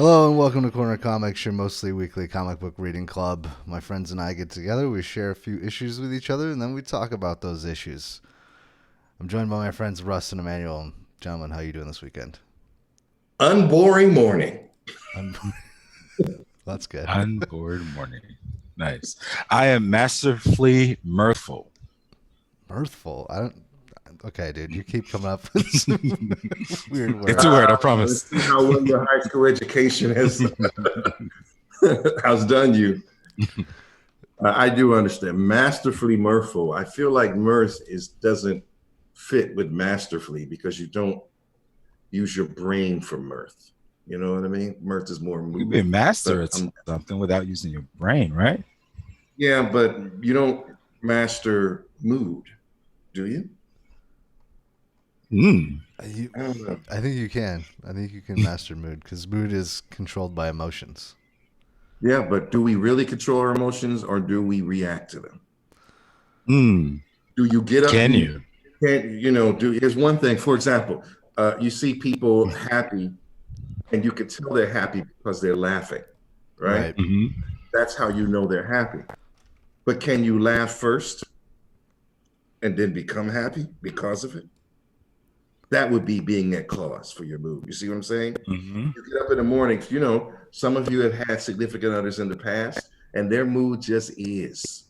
Hello and welcome to Corner Comics, your mostly weekly comic book reading club. My friends and I get together, we share a few issues with each other, and then we talk about those issues. I'm joined by my friends Russ and Emmanuel. Gentlemen, how are you doing this weekend? Unboring morning. That's good. Unbored morning. Nice. I am masterfully mirthful. Mirthful. I don't. Okay, dude, you keep coming up with some weird words. It's a word, I Let's promise. see how well your high school education has done you. I do understand. Masterfully mirthful. I feel like mirth doesn't fit with masterfully because you don't use your brain for mirth. You know what I mean? Mirth is more You can be a mood. master But, at something without using your brain, right? yeah, but you don't master mood, do you? Mm. You, I don't know. I think you can. I think you can master mood because mood is controlled by emotions. Yeah, but do we really control our emotions or do we react to them? Mm. Do you get up? Can you? Here's one thing. For example, you see people happy, and you can tell they're happy because they're laughing, right? Right. Hmm. That's how you know they're happy. But can you laugh first and then become happy because of it? That would be being at cause for your mood. You see what I'm saying? Hmm. You get up in the morning, some of you have had significant others in the past, and their mood just is.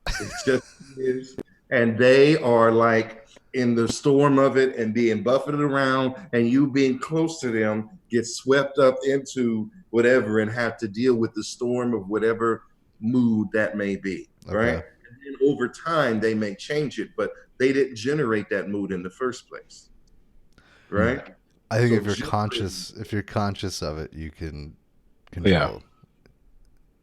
It just is. And they are like in the storm of it and being buffeted around, and you being close to them get swept up into whatever and have to deal with the storm of whatever mood that may be. Right. Okay. And then over time, they may change it, but they didn't generate that mood in the first place. Right. I think So, if you're conscious of it, you can Yeah. control.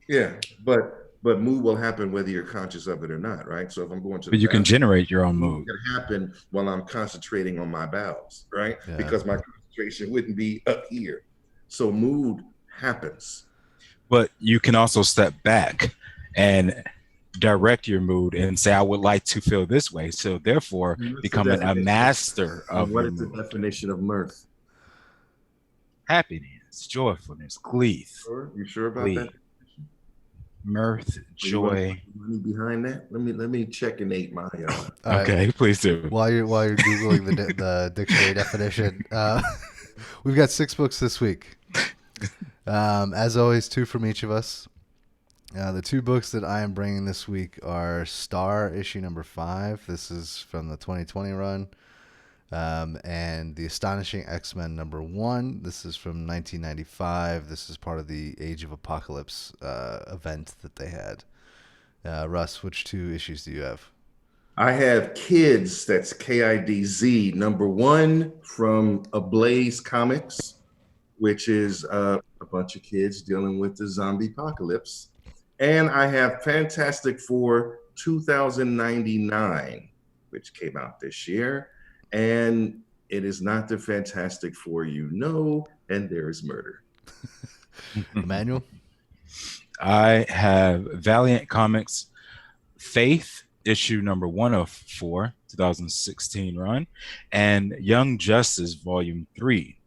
yeah, but mood will happen whether you're conscious of it or not, right? So if I'm going to the But you can bathroom, generate your own it mood. can happen while I'm concentrating on my bowels, right? Yeah. Because my concentration wouldn't be up here. So mood happens. But you can also step back and direct your mood and say, I would like to feel this way. So therefore, What's the becoming a definition? master And of what your is the mood. definition of mirth? Happiness, joyfulness, glee, You sure about that? mirth, Or you want to joy. put money behind that? Let me checkmate my. All right. Okay, please do. While you're googling the dictionary definition, we've got 6 books this week. As always, 2 from each of us. The 2 books that I am bringing this week are Star issue number 5. This is from the 2020 run. And The Astonishing X-Men number 1. This is from 1995. This is part of the Age of Apocalypse event that they had. Russ, which 2 issues do you have? I have Kids, that's KIDZ, number 1 from Ablaze Comics, which is a bunch of kids dealing with the zombie apocalypse. And I have Fantastic Four 2099, which came out this year. And it is not the Fantastic Four you know, and there is murder. Emmanuel? I have Valiant Comics Faith, issue number 104, 2016 run, and Young Justice, volume 3.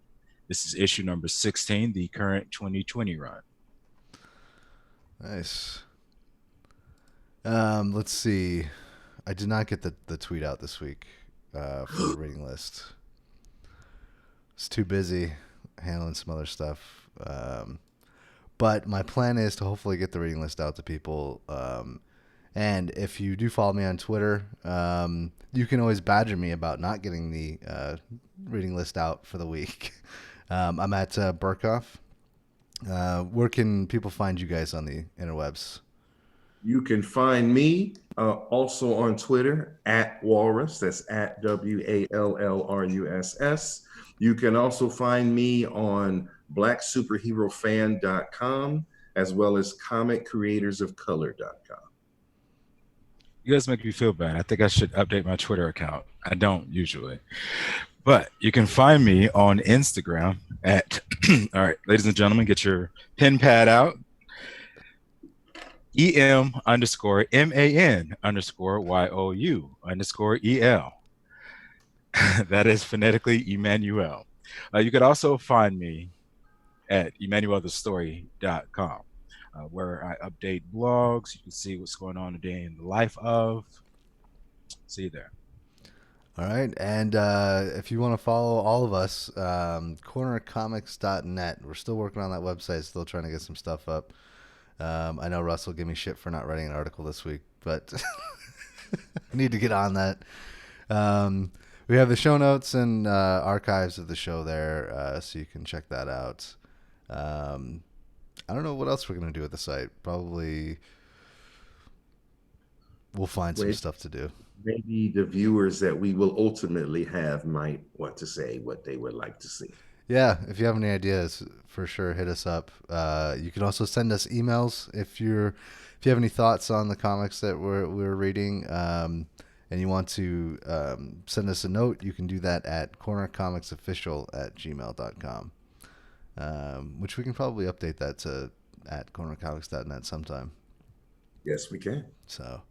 This is issue number 16, the current 2020 run. Nice. Let's see. I did not get the tweet out this week for the reading list. It's too busy handling some other stuff. But my plan is to hopefully get the reading list out to people. And if you do follow me on Twitter, you can always badger me about not getting the reading list out for the week. I'm at Burkoff. Where can people find you guys on the interwebs? You can find me also on Twitter at Walrus. That's at WALLRUSS. You can also find me on blacksuperherofan.com as well as comiccreatorsofcolor.com. You guys make me feel bad. I think I should update my Twitter account. I don't usually. But you can find me on Instagram at, all right, ladies and gentlemen, get your pen pad out. EM_MAN_YOU_EL. That is phonetically Emmanuel. You could also find me at EmmanuelTheStory.com, where I update blogs. You can see what's going on today in the life of. See you there. All right. And if you want to follow all of us, cornercomics.net. We're still working on that website, still trying to get some stuff up. I know Russ will give me shit for not writing an article this week, but I need to get on that. We have the show notes and archives of the show there, so you can check that out. I don't know what else we're going to do with the site. Probably we'll find some stuff to do. Maybe the viewers that we will ultimately have might want to say what they would like to see. Yeah, if you have any ideas, for sure, hit us up. You can also send us emails if you have any thoughts on the comics that we're reading, and you want to send us a note. You can do that at cornercomicsofficial@gmail.com, which we can probably update that to at cornercomics.net sometime. Yes, we can. So,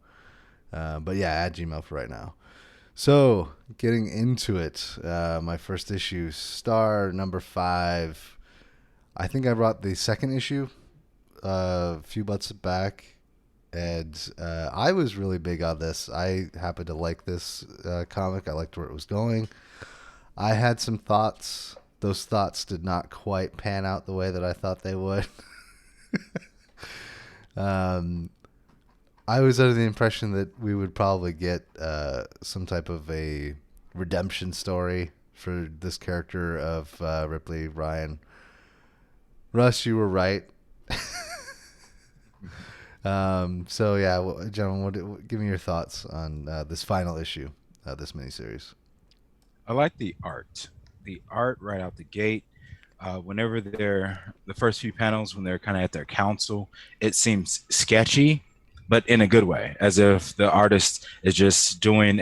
but yeah, at Gmail for right now. So, getting into it, my first issue, Star number 5. I think I brought the second issue a few months back, and I was really big on this. I happened to like this comic. I liked where it was going. I had some thoughts. Those thoughts did not quite pan out the way that I thought they would. I was under the impression that we would probably get some type of a redemption story for this character of Ripley Ryan. Russ, you were right. So yeah, gentlemen, give me your thoughts on this final issue of this miniseries. I like the art. The art right out the gate. Whenever they're the first few panels, when they're kind of at their council, it seems sketchy, but in a good way, as if the artist is just doing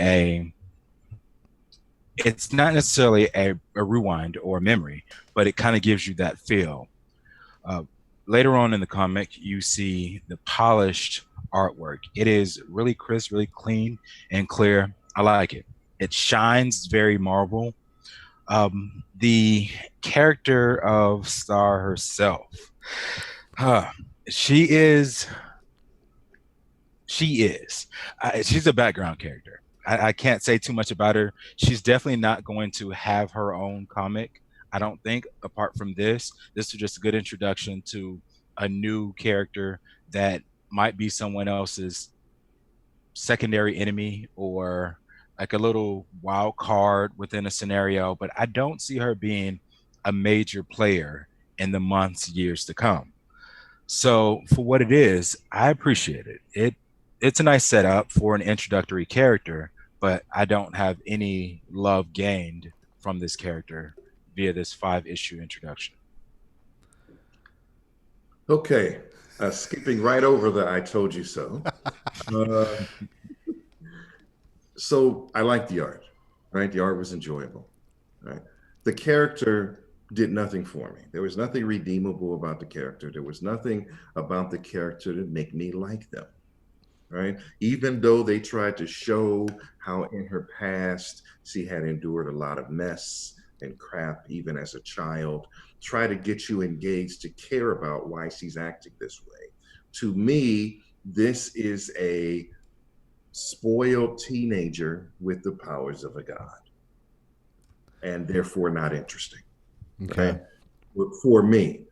it's not necessarily a rewind or a memory, but it kind of gives you that feel. Later on in the comic, you see the polished artwork. It is really crisp, really clean and clear. I like it. It shines very marble. The character of Star herself, she's a background character. I can't say too much about her. She's definitely not going to have her own comic, I don't think, apart from this. This is just a good introduction to a new character that might be someone else's secondary enemy or like a little wild card within a scenario, but I don't see her being a major player in the months, years to come. So for what it is, I appreciate it. It's a nice setup for an introductory character, but I don't have any love gained from this character via this 5-issue introduction. Okay, skipping right over the I told you so. So I like the art, right? The art was enjoyable, right? The character did nothing for me. There was nothing redeemable about the character. There was nothing about the character to make me like them, right? Even though they tried to show how in her past she had endured a lot of mess and crap, even as a child, try to get you engaged to care about why she's acting this way. To me, this is a spoiled teenager with the powers of a god, and therefore not interesting. Okay. Right? For me.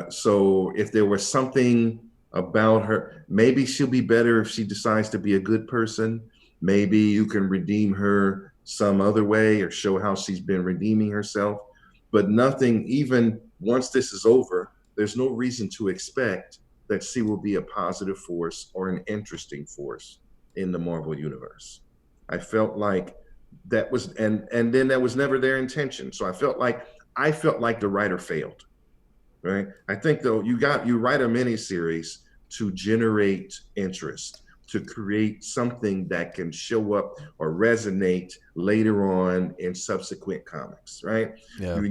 So if there was something about her, maybe she'll be better if she decides to be a good person. Maybe you can redeem her some other way or show how she's been redeeming herself. But nothing, even once this is over, there's no reason to expect that she will be a positive force or an interesting force in the Marvel universe. I felt like that was, and then that was never their intention. So I felt like the writer failed, right? I think though you write a miniseries to generate interest, to create something that can show up or resonate later on in subsequent comics, right? Yeah.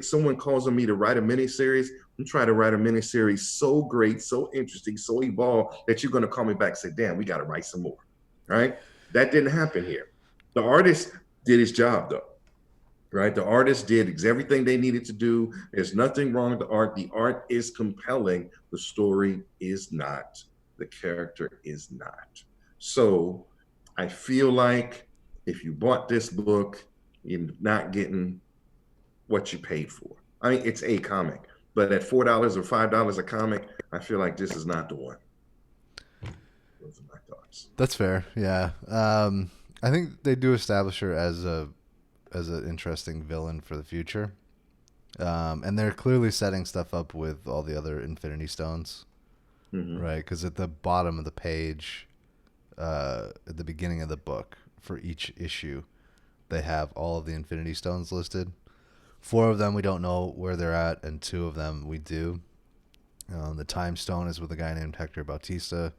Someone calls on me to write a miniseries. I'm trying to write a miniseries so great, so interesting, so evolved that you're going to call me back and say, damn, we got to write some more, right? That didn't happen here. The artist did his job though, right? The artist did everything they needed to do. There's nothing wrong with the art. The art is compelling. The story is not. The character is not. So I feel like if you bought this book, you're not getting what you paid for. I mean, it's a comic, but at $4 or $5 a comic, I feel like this is not the one. Those are my thoughts. That's fair. Yeah. I think they do establish her as an interesting villain for the future. And they're clearly setting stuff up with all the other Infinity Stones, right? Because at the bottom of the page, at the beginning of the book, for each issue, they have all of the Infinity Stones listed. 4 of them we don't know where they're at, and 2 of them we do. The Time Stone is with a guy named Hector Bautista,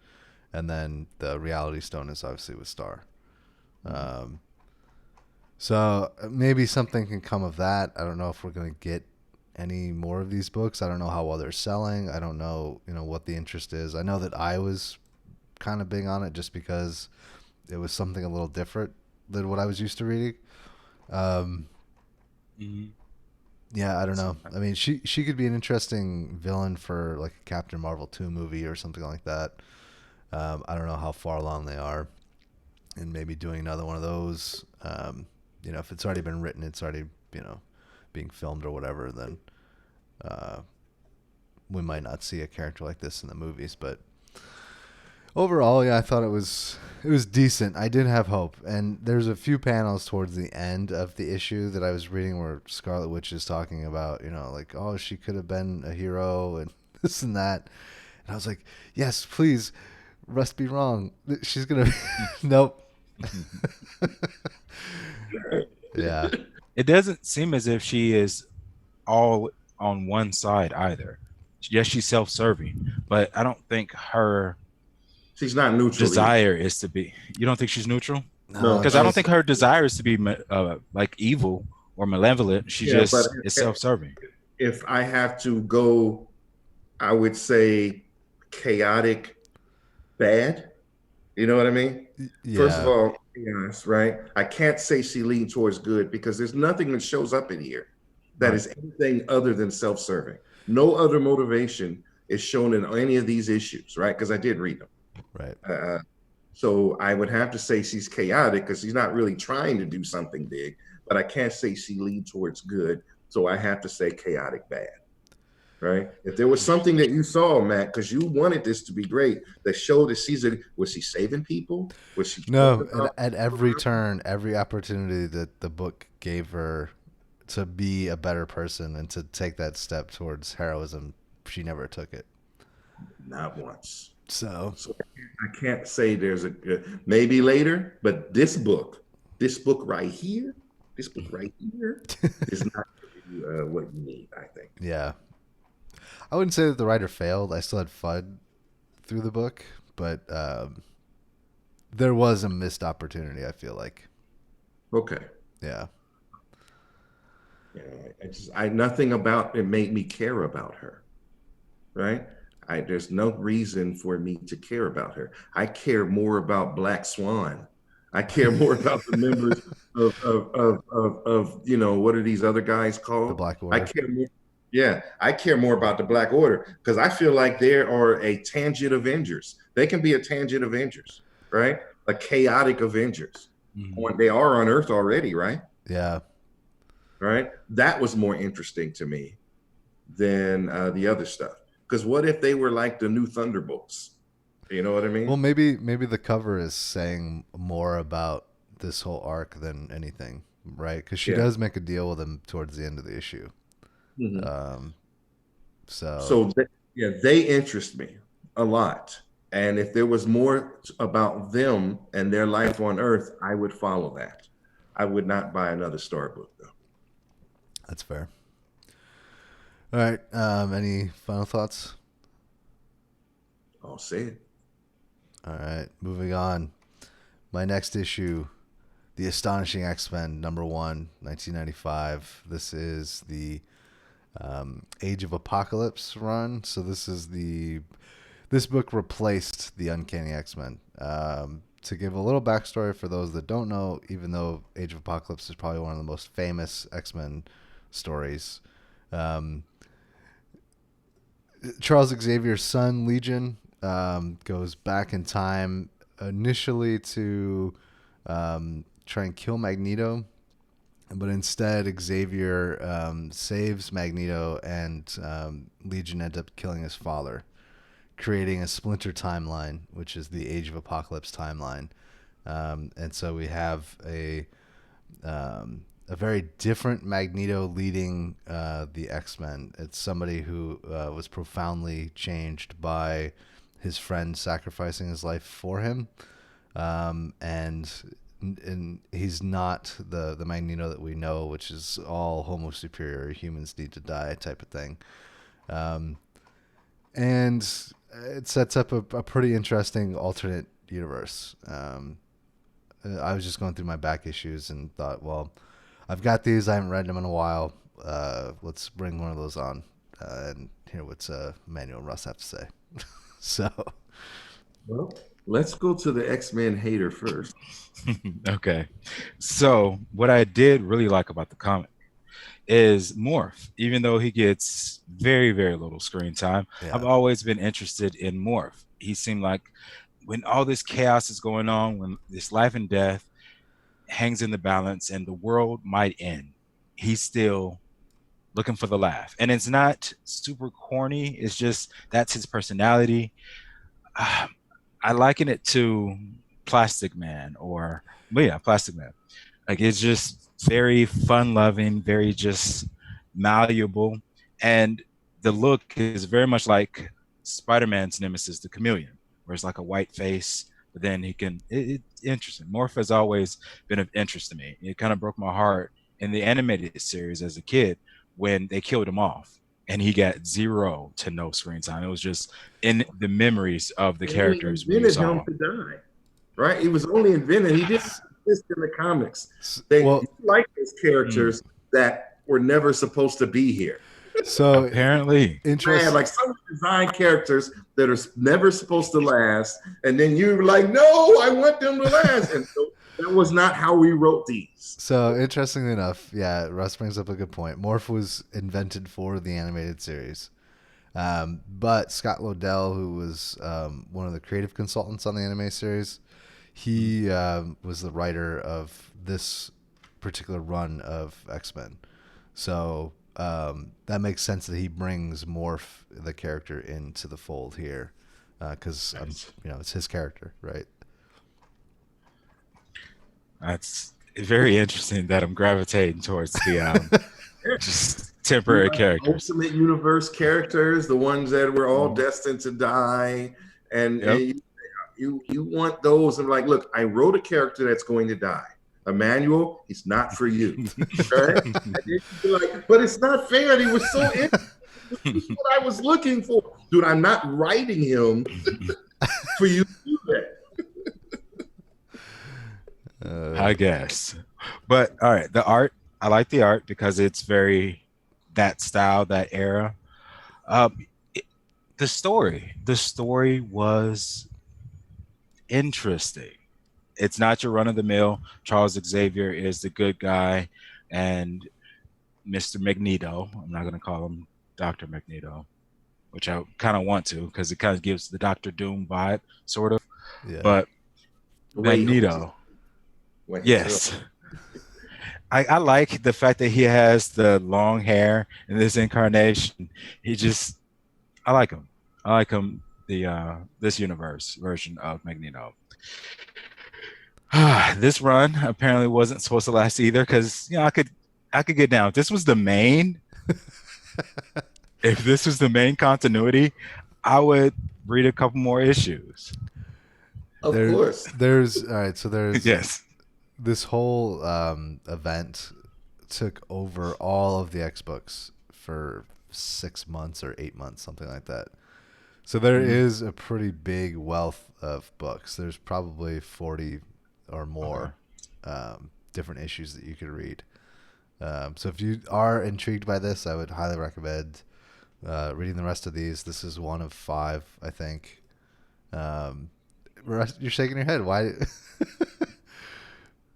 and then the Reality Stone is obviously with Star. So maybe something can come of that. I don't know if we're going to get any more of these books. I don't know how well they're selling. I don't know, what the interest is. I know that I was kind of big on it just because it was something a little different than what I was used to reading. Yeah, I don't know. I mean, she could be an interesting villain for like a Captain Marvel 2 movie or something like that. I don't know how far along they are in maybe doing another one of those. If it's already been written, it's already, being filmed or whatever, then we might not see a character like this in the movies. But overall, yeah, I thought it was decent. I did have hope. And there's a few panels towards the end of the issue that I was reading where Scarlet Witch is talking about, like, oh, she could have been a hero and this and that. And I was like, yes, please, Russ be wrong. She's going to... Nope. Yeah. It doesn't seem as if she is all on one side either. Yes, she's self-serving, but I don't think her She's not neutral. desire is to be. You don't think she's neutral? No, Because I don't think her desire is to be like evil or malevolent. She just is self-serving. If I have to go, I would say chaotic bad. You know what I mean? Yeah. First of all, yes, right? I can't say she leaned towards good because there's nothing that shows up in here that is anything other than self-serving. No other motivation is shown in any of these issues, right? Because I did read them. Right. So I would have to say she's chaotic because she's not really trying to do something big, but I can't say she leaned towards good. So I have to say chaotic bad. Right. If there was something that you saw, Matt, because you wanted this to be great, that showed that was she saving people? Was she? No, at every turn, every opportunity that the book gave her to be a better person and to take that step towards heroism, she never took it. Not once. So I can't say there's maybe later, but this book right here is not what you need, I think. Yeah. I wouldn't say that the writer failed. I still had fun through the book, but there was a missed opportunity, I feel like. Okay. Yeah. I nothing about it made me care about her. Right? There's no reason for me to care about her. I care more about Black Swan. I care more about the members of what are these other guys called? The Black Order. I care more. Yeah, I care more about the Black Order because I feel like they are a tangent Avengers. They can be a tangent Avengers, right? A chaotic Avengers. Mm-hmm. They are on Earth already, right? Yeah. Right? That was more interesting to me than the other stuff. Because what if they were like the new Thunderbolts? You know what I mean? Well, maybe the cover is saying more about this whole arc than anything, right? Because she does make a deal with him towards the end of the issue. Mm-hmm. They interest me a lot. And if there was more about them and their life on Earth, I would follow that. I would not buy another Star book, though. That's fair. All right. Any final thoughts? I'll say it. All right. Moving on. My next issue, The Astonishing X-Men, #1, 1995. This is the Age of Apocalypse run. So this book replaced the Uncanny X-Men. to give a little backstory for those that don't know, even though Age of Apocalypse is probably one of the most famous X-Men stories, Charles Xavier's son, Legion, goes back in time initially to try and kill Magneto, but instead Xavier saves Magneto, and Legion ends up killing his father, creating a splinter timeline, which is the Age of Apocalypse timeline. And so we have a very different Magneto leading the X-Men. It's somebody who was profoundly changed by his friend sacrificing his life for him, and he's not the Magneto that we know, which is all homo superior, humans need to die type of thing. And it sets up a pretty interesting alternate universe. I was just going through my back issues and thought, well, I've got these. I haven't read them in a while. Let's bring one of those on and hear what Emmanuel and Russ have to say. So, Well, let's go to the X-Men hater first. Okay. So what I did really like about the comic is Morph. Even though he gets very, very little screen time, Yeah. I've always been interested in Morph. He seemed like when all this chaos is going on, when this life and death hangs in the balance and the world might end, he's still looking for the laugh. And it's not super corny. It's just that's his personality. I liken it to Plastic Man Plastic Man. Like, it's just very fun loving, very just malleable. And the look is very much like Spider-Man's nemesis, the Chameleon, where it's like a white face, but then he can, it's interesting. Morph has always been of interest to me. It kind of broke my heart in the animated series as a kid when they killed him off and he got 0 to no screen time. It was just in the memories of the characters. They invented him to die, right? He was only invented. He didn't exist in the comics. They like those characters that were never supposed to be here. So apparently, interesting. Like some design characters that are never supposed to last, and then you're like, "No, I want them to last." And so that was not how we wrote these. So interestingly enough, yeah, Russ brings up a good point. Morph was invented for the animated series, but Scott Lobdell, who was one of the creative consultants on the anime series, he was the writer of this particular run of X-Men. So that makes sense that he brings Morph, the character, into the fold here, because it's his character, right? That's very interesting that I'm gravitating towards the just temporary characters. Ultimate Universe characters, the ones that were all destined to die, and you want those. And like, look, I wrote a character that's going to die. Emmanuel, he's not for you. Right? Like, but it's not fair. He was so interesting. This is what I was looking for. Dude, I'm not writing him for you to do that. I guess. But all right, the art, I like the art because it's very that style, that era. The story was interesting. It's not your run-of-the-mill Charles Xavier is the good guy and Mr. Magneto. I'm not going to call him Dr. Magneto, which I kind of want to because it kind of gives the Dr. Doom vibe, sort of. Yeah. But Magneto, yes. I like the fact that he has the long hair in this incarnation. I like him. I like him, this universe version of Magneto. This run apparently wasn't supposed to last either because I could get down. If this was the main continuity, I would read a couple more issues. Of course. There's all right. So there's yes. This whole event took over all of the X books for 6 months or 8 months, something like that. So there is a pretty big wealth of books. There's probably 40 or more different issues that you could read. So if you are intrigued by this, I would highly recommend reading the rest of these. This is one of 5, I think. Russ, you're shaking your head. Why?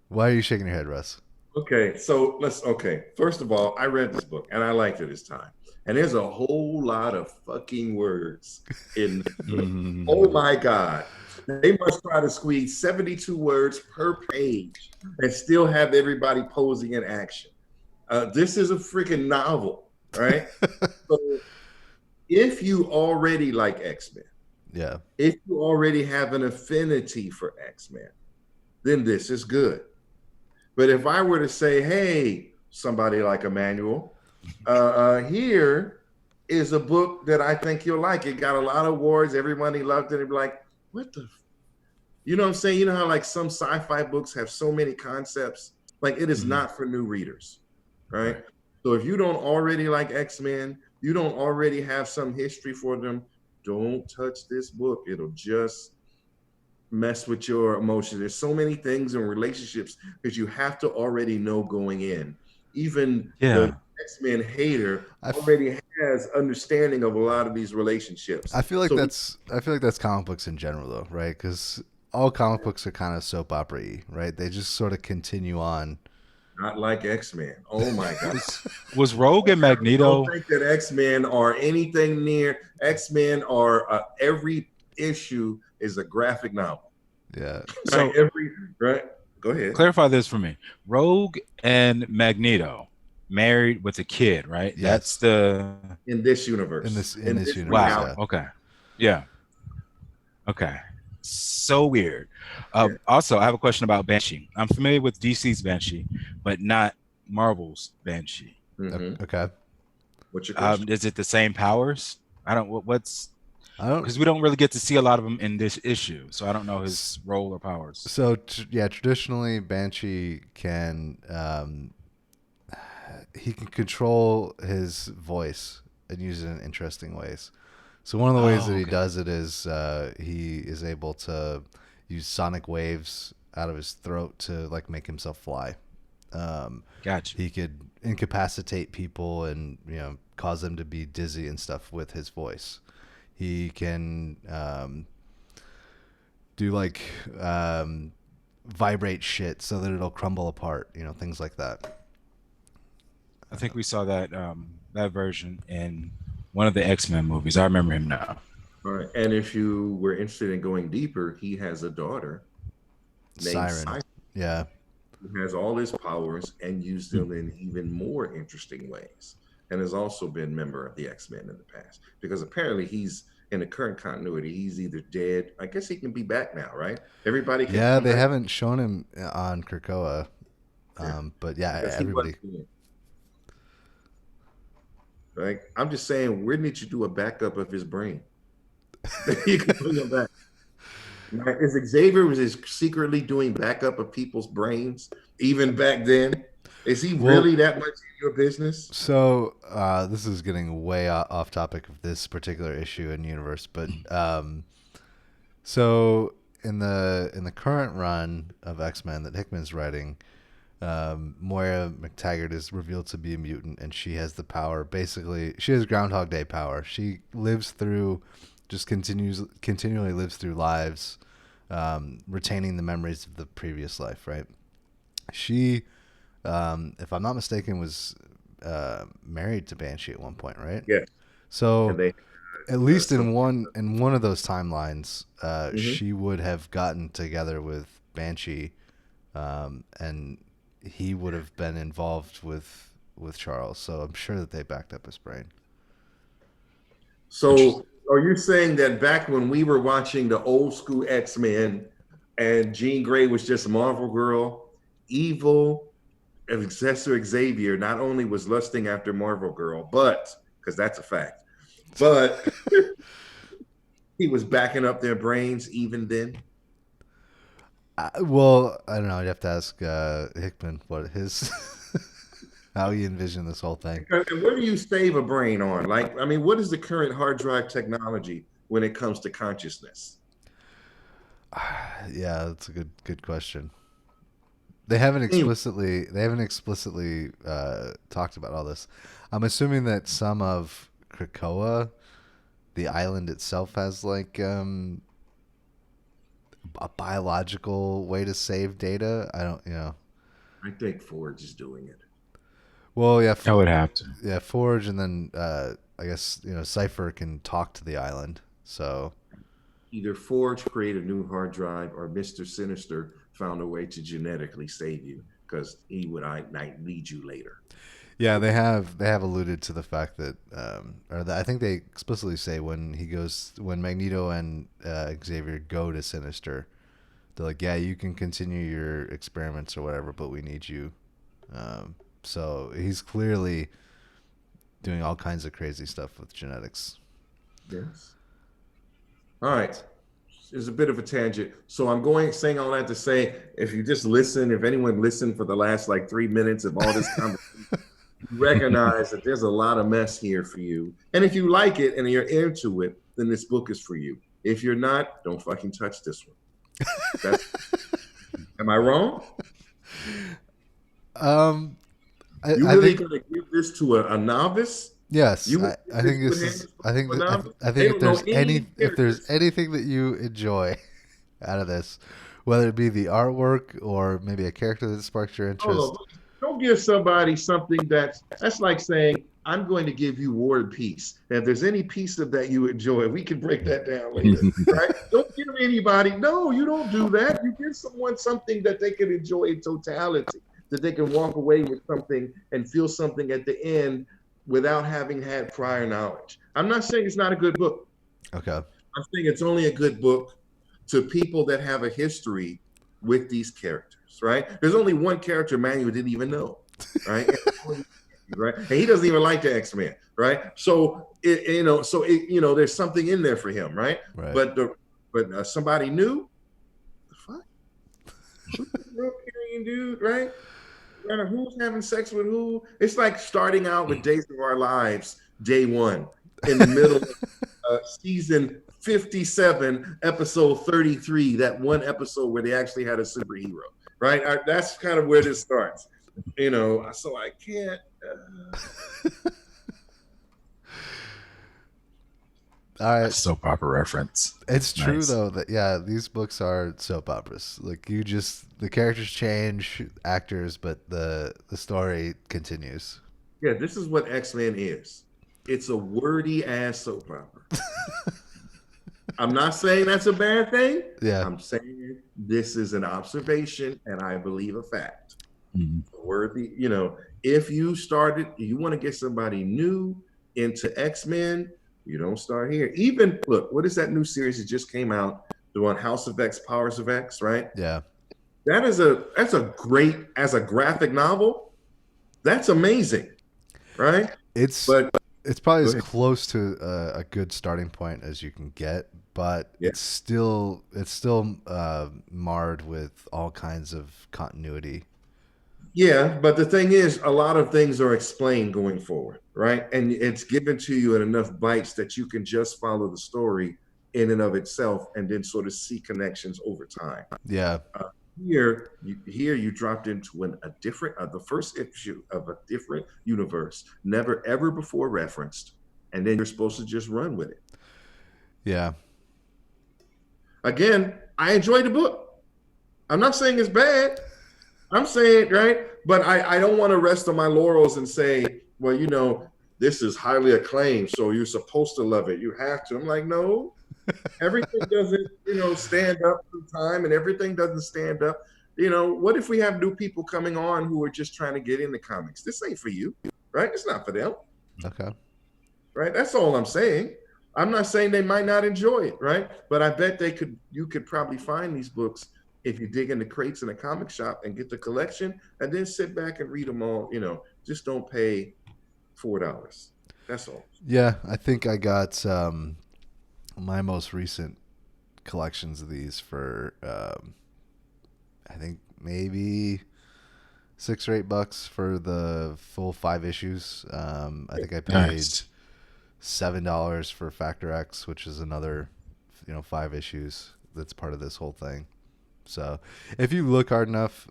Why are you shaking your head, Russ? Okay, so okay. First of all, I read this book and I liked it this time. And there's a whole lot of fucking words in this book. Oh Mm. my God. They must try to squeeze 72 words per page and still have everybody posing in action. This is a freaking novel, right? So if you already like X-Men, Yeah. if you already have an affinity for X-Men, then this is good. But if I were to say, hey, somebody like Emmanuel, here is a book that I think you'll like. It got a lot of awards. Everybody loved it. It'd be like, what the? You know what I'm saying? You know how like some sci-fi books have so many concepts? Like it is Mhm. not for new readers, right? Right. So if you don't already like X-Men, you don't already have some history for them, don't touch this book. It'll just mess with your emotions. There's so many things in relationships that you have to already know going in. Even the Yeah. X-Men hater I, f- already has understanding of a lot of these relationships. I feel like So that's comic books in general though, right? Because all comic books are kind of soap opera-y, right? They just sort of continue on. not like X-Men. Oh my God. Was Rogue and Don't Magneto? think that X-Men are anything near. X-Men are every issue is a graphic novel. Yeah. Right? So Every right. Go ahead. clarify this for me. Rogue and Magneto married with a kid, right? Yes. That's the In this universe. In this universe, wow. yeah. Okay. Yeah. Okay. So weird. Yeah. Also, I have a question about Banshee. I'm familiar with DC's Banshee, but not Marvel's Banshee. Mhm. Okay. What's your question? Is it the same powers? I don't. What's I don't. because we don't really get to see a lot of them in this issue, so I don't know his role or powers. So yeah, traditionally Banshee can he can control his voice and use it in interesting ways. So one of the ways that he Okay. does it is he is able to use sonic waves out of his throat to like make himself fly. Gotcha. He could incapacitate people and cause them to be dizzy and stuff with his voice. He can do like vibrate shit so that it'll crumble apart. Things like that. I think we saw that that version in one of the X-Men movies. I remember him now. All right. And if you were interested in going deeper, he has a daughter named Siren. Siren Yeah. who has all his powers and used them in even more interesting ways. And has also been a member of the X-Men in the past. Because apparently he's in the current continuity, he's either dead. I guess he can be back now, right? Everybody can Yeah, come they back. haven't shown him on Krakoa. But yeah, Because he everybody. wasn't in. Right? I'm just saying, where did you do a backup of his brain? You can bring him back. Right? Is Xavier was he secretly doing backup of people's brains even back then? Is he Well- really that much in your business? So this is getting way off topic of this particular issue in universe, but so in the current run of X-Men that Hickman's writing, Moira McTaggart is revealed to be a mutant, and she has the power. Basically, she has Groundhog Day power. She lives through, just continually lives through lives, retaining the memories of the previous life. Right? She, if I'm not mistaken, was married to Banshee at one point, right? Yes. So And they at least some- in one of those timelines, Mhm. she would have gotten together with Banshee, and he would have been involved with Charles. So I'm sure that they backed up his brain. So are you saying that back when we were watching the old school X-Men and Jean Grey was just a Marvel girl, evil Professor Xavier not only was lusting after Marvel girl, but because that's a fact, but he was backing up their brains even then? Well, I don't know. I'd have to ask Hickman what his how he envisioned this whole thing. And what do you save a brain on? Like, I mean, what is the current hard drive technology when it comes to consciousness? Yeah, that's a good question. They haven't explicitly talked about all this. I'm assuming that some of Krakoa, the island itself, has like a biological way to save data. I don't, you know. I think Forge is doing it. Well, yeah, I would have to. yeah, Forge, and then I guess Cypher can talk to the island. So Either Forge created a new hard drive, or Mr. Sinister found a way to genetically save you because he would might need you later. yeah, they have alluded to the fact that, I think they explicitly say when Magneto and Xavier go to Sinister, they're like, yeah, you can continue your experiments or whatever, but we need you. So he's clearly doing all kinds of crazy stuff with genetics. Yes. All right. It's a bit of a tangent. So I'm saying all that to say, if you just listen, if anyone listened for the last like 3 minutes of all this conversation, you recognize that there's a lot of mess here for you. And if you like it and you're into it, then this book is for you. If you're not, don't fucking touch this one. Am I wrong? You I really think gonna give this to a novice? yes. You I think this is. I think if there's anything that you enjoy out of this, whether it be the artwork or maybe a character that sparks your interest. Oh, don't give somebody something that's like saying, I'm going to give you War and Peace. And if there's any piece of that you enjoy, we can break that down later. Right? Don't give anybody. No, you don't do that. You give someone something that they can enjoy in totality, that they can walk away with something and feel something at the end without having had prior knowledge. I'm not saying it's not a good book. Okay. I'm saying it's only a good book to people that have a history with these characters, right? There's only one character Manuel didn't even know, right? Right? And he doesn't even like the X-Men, right? So there's something in there for him, right? Right. But somebody new, the fuck? Real carrying dude, right? No matter who's having sex with who. It's like starting out with Days of Our Lives, day one, in the middle of season 57, episode 33, that one episode where they actually had a superhero, right? That's kind of where this starts, so I can't. All right. Soap opera reference. It's true Nice. though that these books are soap operas. Like the characters change, actors, but the story continues. Yeah, this is what X-Men is. It's a wordy ass soap opera. I'm not saying that's a bad thing. Yeah. I'm saying this is an observation and I believe a fact. Mhm. Worthy, if you want to get somebody new into X-Men, you don't start here. Even look, what is that new series that just came out? The one House of X, Powers of X, right? Yeah. That's a great, as a graphic novel. That's amazing, right? It's probably as close to a good starting point as you can get, but Yeah. it's still marred with all kinds of continuity. Yeah, but the thing is, a lot of things are explained going forward, right? And it's given to you in enough bites that you can just follow the story in and of itself, and then sort of see connections over time. Yeah. Here you dropped into the first issue of a different universe, never ever before referenced, and then you're supposed to just run with it. Yeah. Again, I enjoyed the book. I'm not saying it's bad. I'm saying, right? But I don't want to rest on my laurels and say, well, this is highly acclaimed, so you're supposed to love it. You have to. I'm like, no, everything doesn't, stand up through time, and everything doesn't stand up. What if we have new people coming on who are just trying to get into comics? This ain't for you, right? It's not for them. Okay. Right? That's all I'm saying. I'm not saying they might not enjoy it, right? But I bet you could probably find these books if you dig in the crates in a comic shop and get the collection, and then sit back and read them all. Just don't pay $4. That's all. Yeah, I think I got my most recent collections of these for I think maybe $6 or $8 for the full 5 issues. I think I paid Nice. $7 for Factor X, which is another 5 issues that's part of this whole thing. So if you look hard enough,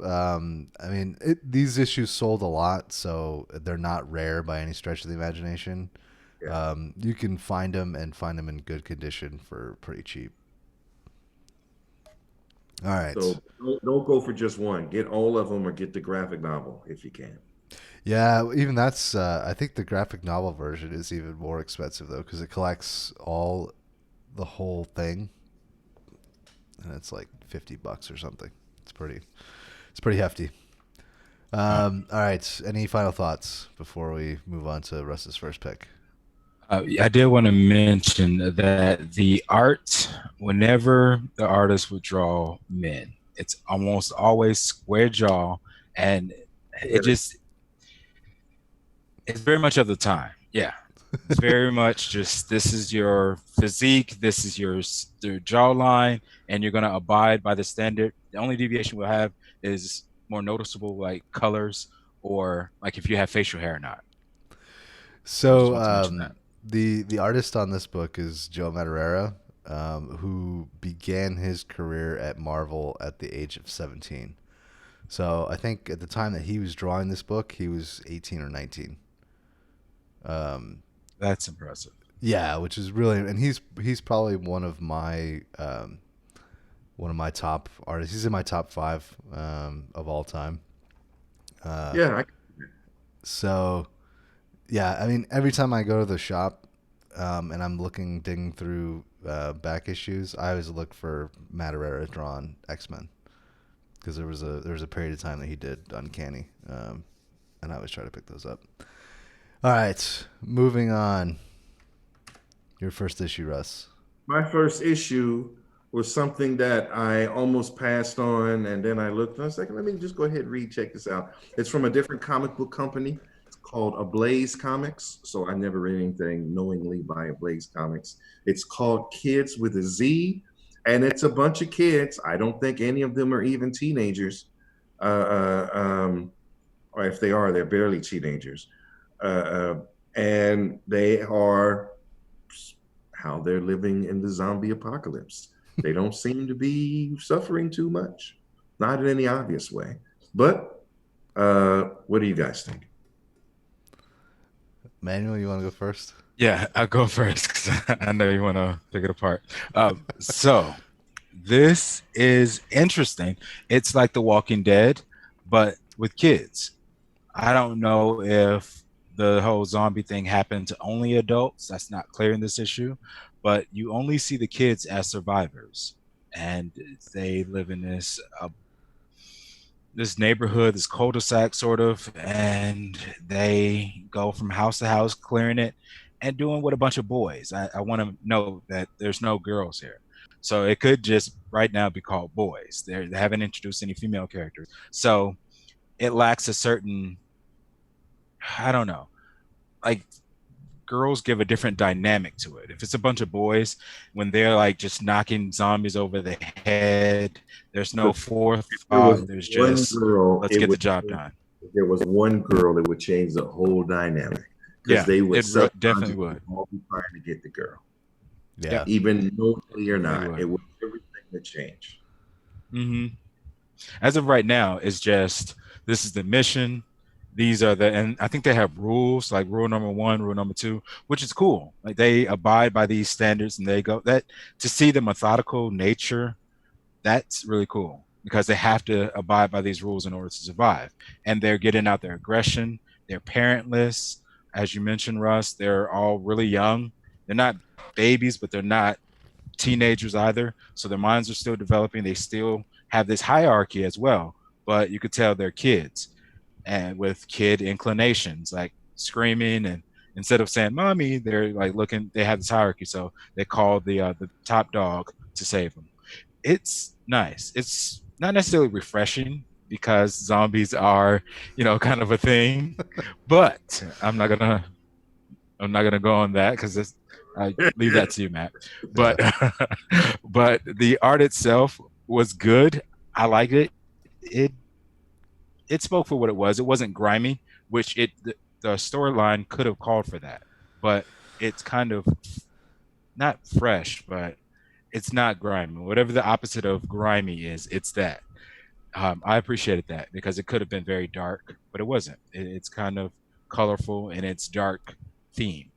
these issues sold a lot, so they're not rare by any stretch of the imagination. Yeah. You can find them in good condition for pretty cheap. All right. So don't go for just one. Get all of them or get the graphic novel if you can. Yeah, even that's. I think the graphic novel version is even more expensive though, because it collects all the whole thing, and it's like $50 or something. It's pretty. It's pretty hefty. Uh, All right. Any final thoughts before we move on to Russ's first pick? I did want to mention that the art, whenever the artist would draw men, it's almost always square jaw, and it Get it? just it's very much of the time. Yeah, it's very much just this is your physique, this is your jawline, and you're gonna abide by the standard. The only deviation we'll have is more noticeable, like colors or like if you have facial hair or not. I just So want to mention that. the artist on this book is Joe Madureira, who began his career at Marvel at the age of 17. So I think at the time that he was drawing this book, he was 18 or 19. Um, That's impressive. yeah, which is really, and he's probably one of my top artists. He's in my top five of all time. Uh, Yeah, so yeah, I mean, every time I go to the shop and I'm digging through back issues, I always look for Madureira drawn X-Men because there was a period of time that he did Uncanny, and I always try to pick those up. All right, moving on. Your first issue, Russ. my first issue was something that I almost passed on, and then I looked and I was like, let me just go ahead and read. Check this out. It's from a different comic book company. It's called Ablaze Comics. So I never read anything knowingly by Ablaze Comics. It's called Kids with a Z, and it's a bunch of kids. I don't think any of them are even teenagers. Uh, or if they are, they're barely teenagers. Uh, and they are how they're living in the zombie apocalypse. They don't seem to be suffering too much, not in any obvious way. But what do you guys think? Manuel, you want to go first? Yeah, I'll go first because I know you want to pick it apart. So this is interesting. It's like The Walking Dead, but with kids. I don't know if the whole zombie thing happened to only adults. That's not clear in this issue, but you only see the kids as survivors, and they live in this neighborhood, this cul-de-sac sort of, and they go from house to house clearing it and doing what a bunch of boys. I want to know that there's no girls here. So it could just right now be called boys. They haven't introduced any female characters. So it lacks a certain, I don't know, like girls give a different dynamic to it. If it's a bunch of boys, when they're like just knocking zombies over the head, there's no If there was forethought. There's one just girl, let's it get the would. job done. If there was one girl, it would change the whole dynamic because Yeah, they would definitely subconsciously would. all be trying to get the girl, Yeah, Yeah. even knowingly or definitely not. would. It would everything would change. hmm As of right now, it's just this is the mission. These are and I think they have rules like rule number one, rule number two, which is cool. Like they abide by these standards and they go that to see the methodical nature, that's really cool because they have to abide by these rules in order to survive. And they're getting out their aggression. They're parentless. As you mentioned, Russ, they're all really young. They're not babies, but they're not teenagers either. So their minds are still developing. They still have this hierarchy as well, but you could tell they're kids and with kid inclinations, like screaming and instead of saying mommy, they're like looking. They have this hierarchy, so they call the top dog to save them. It's nice. It's not necessarily refreshing because zombies are, kind of a thing, but I'm not gonna go on that because I leave that to you, Matt. But but the art itself was good. I liked it. It it spoke for what it was. It wasn't grimy, which the storyline could have called for that, but it's kind of not fresh, but it's not grimy. Whatever the opposite of grimy is, it's that. I appreciated that because it could have been very dark, but it wasn't. It's kind of colorful in its dark theme.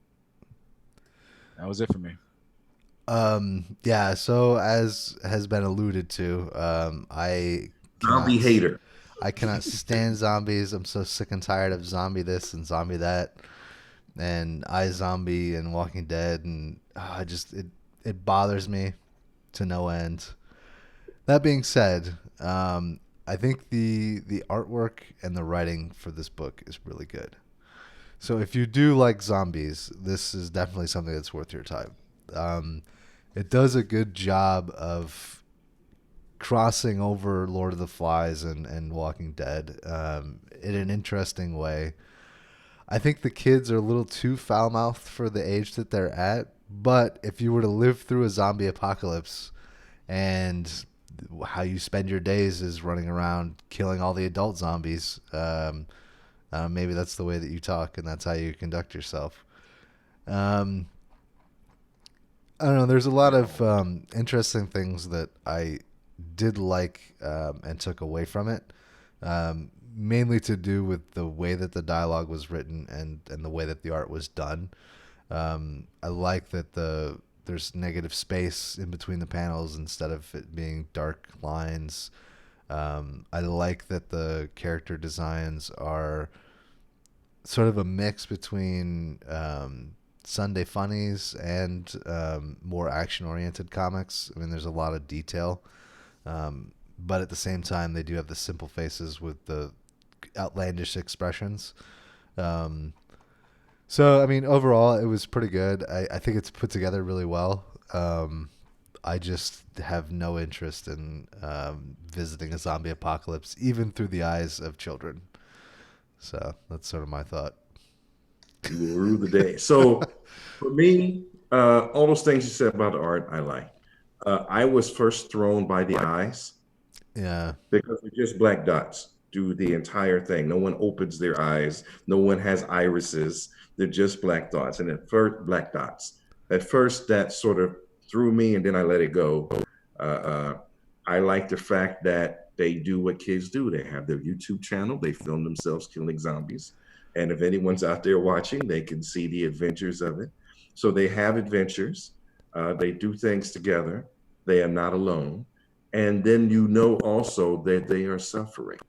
That was it for me. Yeah. So as has been alluded to, Zombie hater. I cannot stand zombies. I'm so sick and tired of zombie this and zombie that, and iZombie and Walking Dead, and I just it bothers me to no end. That being said, I think the artwork and the writing for this book is really good. So if you do like zombies, this is definitely something that's worth your time. Um, it does a good job of crossing over Lord of the Flies and Walking Dead in an interesting way. I think the kids are a little too foul mouthed for the age that they're at. But if you were to live through a zombie apocalypse and how you spend your days is running around killing all the adult zombies, maybe that's the way that you talk and that's how you conduct yourself. Um, I don't know. There's a lot of interesting things that I did like and took away from it. Mainly to do with the way that the dialogue was written and the way that the art was done. I like that there's negative space in between the panels instead of it being dark lines. I like that the character designs are sort of a mix between Sunday funnies and more action oriented comics. I mean, there's a lot of detail, but at the same time, they do have the simple faces with the outlandish expressions. Um, so, I mean, overall, it was pretty good. I think it's put together really well. I just have no interest in visiting a zombie apocalypse, even through the eyes of children. So that's sort of my thought. You will rue the day. So for me, all those things you said about the art, I like. I was first thrown by the eyes Yeah. because they're just black dots do the entire thing. No one opens their eyes. No one has irises. They're just black dots. And at first, black dots. At first, that sort of threw me, and then I let it go. I like the fact that they do what kids do. They have their YouTube channel. They film themselves killing zombies. And if anyone's out there watching, they can see the adventures of it. So they have adventures. They do things together. They are not alone. And then you know also that they are suffering.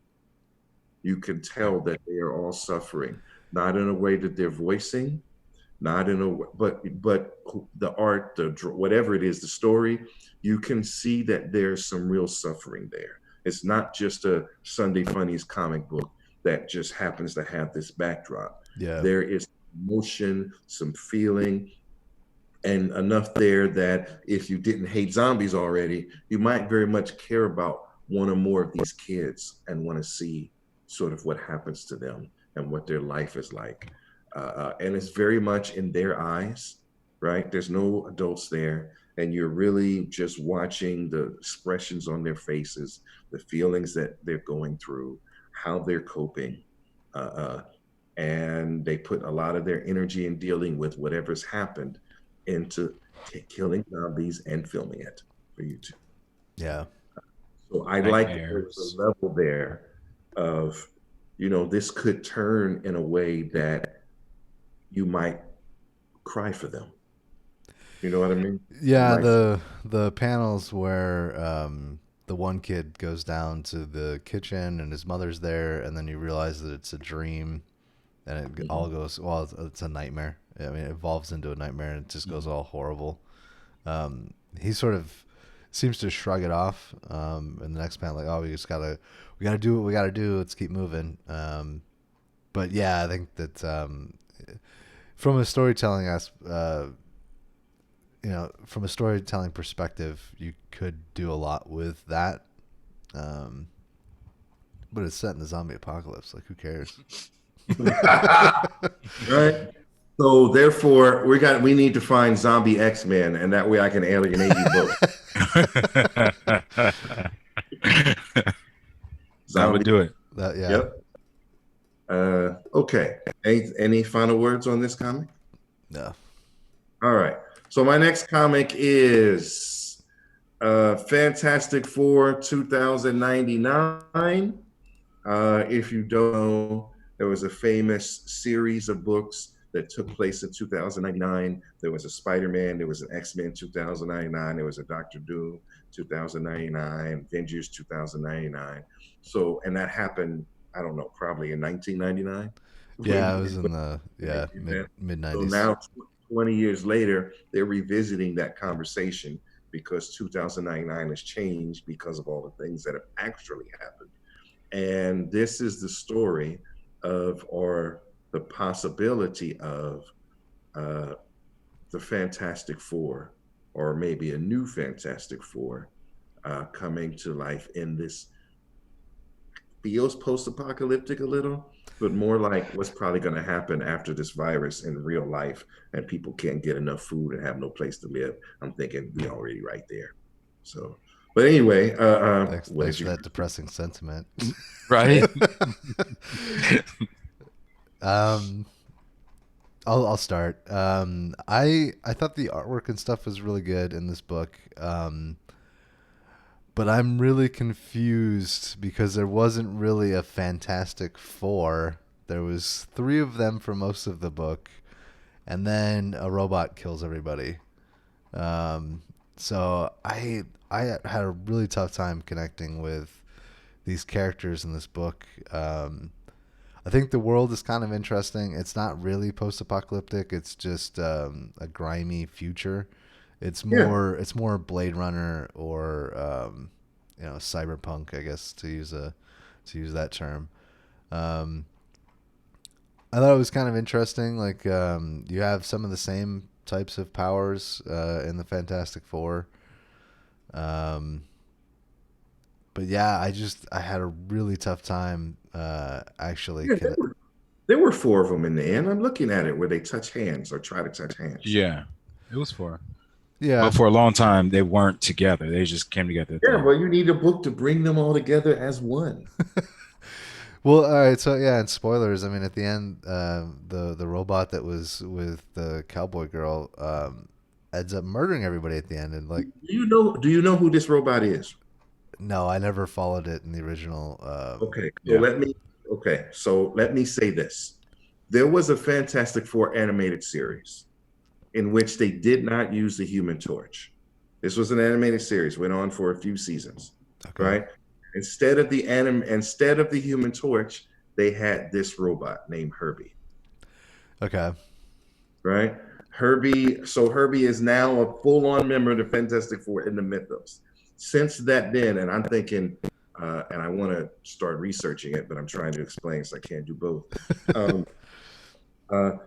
You can tell that they are all suffering, not in a way that they're voicing, not in a but the art, whatever it is, the story, you can see that there's some real suffering there. It's not just a Sunday Funnies comic book that just happens to have this backdrop. Yeah. There is emotion, some feeling, and enough there that if you didn't hate zombies already, you might very much care about one or more of these kids and want to see sort of what happens to them and what their life is like. And it's very much in their eyes, right? There's no adults there. And you're really just watching the expressions on their faces, the feelings that they're going through, how they're coping. And they put a lot of their energy in dealing with whatever's happened into killing zombies and filming it for YouTube. Yeah. So I like that Nightmares. there's a level there of, this could turn in a way that you might cry for them. You know what I mean? Yeah, Like, the panels where the one kid goes down to the kitchen and his mother's there, and then you realize that it's a dream, and it all goes well. It's a nightmare. I mean, it evolves into a nightmare, and it just goes all horrible. He sort of seems to shrug it off. In the next panel, like, oh, we gotta do what we gotta do. Let's keep moving. But yeah, I think that from a storytelling from a storytelling perspective, you could do a lot with that. But it's set in the zombie apocalypse. Like, who cares? right? So therefore, we need to find zombie X-Men, and that way I can alienate you both. That Zombie. would do it. That, yeah. Yep. Okay. Any final words on this comic? No. All right. So my next comic is Fantastic Four 2099. If you don't know, there was a famous series of books that took place in 2099. There was a Spider-Man, there was an X-Men 2099, there was a Doctor Doom 2099, Avengers 2099. So, and that happened, I don't know, probably in 1999. Yeah, it was in the mid So 90s. now, 20 years later, they're revisiting that conversation because 2099 has changed because of all the things that have actually happened. And this is the story of, or the possibility of, the Fantastic Four, or maybe a new Fantastic Four, coming to life in this, feels post-apocalyptic a little, but more like what's probably going to happen after this virus in real life, and people can't get enough food and have no place to live. I'm thinking we already right there. So, but anyway, Thanks for that depressing sentiment. Right. I'll start. I thought the artwork and stuff was really good in this book. But I'm really confused because there wasn't really a Fantastic Four. There was 3 of them for most of the book, and then a robot kills everybody. So I had a really tough time connecting with these characters in this book. I think the world is kind of interesting. It's not really post-apocalyptic. It's just a grimy future. It's more Blade Runner or cyberpunk, I guess, to use that term. I thought it was kind of interesting. Like you have some of the same types of powers in the Fantastic Four. But yeah, I had a really tough time actually. Yeah, there were 4 of them in the end. I'm looking at it where they touch hands or try to touch hands. Yeah, it was 4. Yeah, but for a long time they weren't together. They just came together. Yeah, well, you need a book to bring them all together as one. Well, all right. So yeah, and spoilers. I mean, at the end, the robot that was with the cowboy girl ends up murdering everybody at the end. And like, Do you know who this robot is? no, I never followed it in the original. Okay, so let me say this: there was a Fantastic Four animated series in which they did not use the Human Torch. This was an animated series, went on for a few seasons, Okay. right? Instead of the Human Torch, they had this robot named Herbie. Okay. Right? Herbie is now a full-on member of the Fantastic Four in the mythos. Since that then, and I'm thinking, and I want to start researching it, but I'm trying to explain, so I can't do both.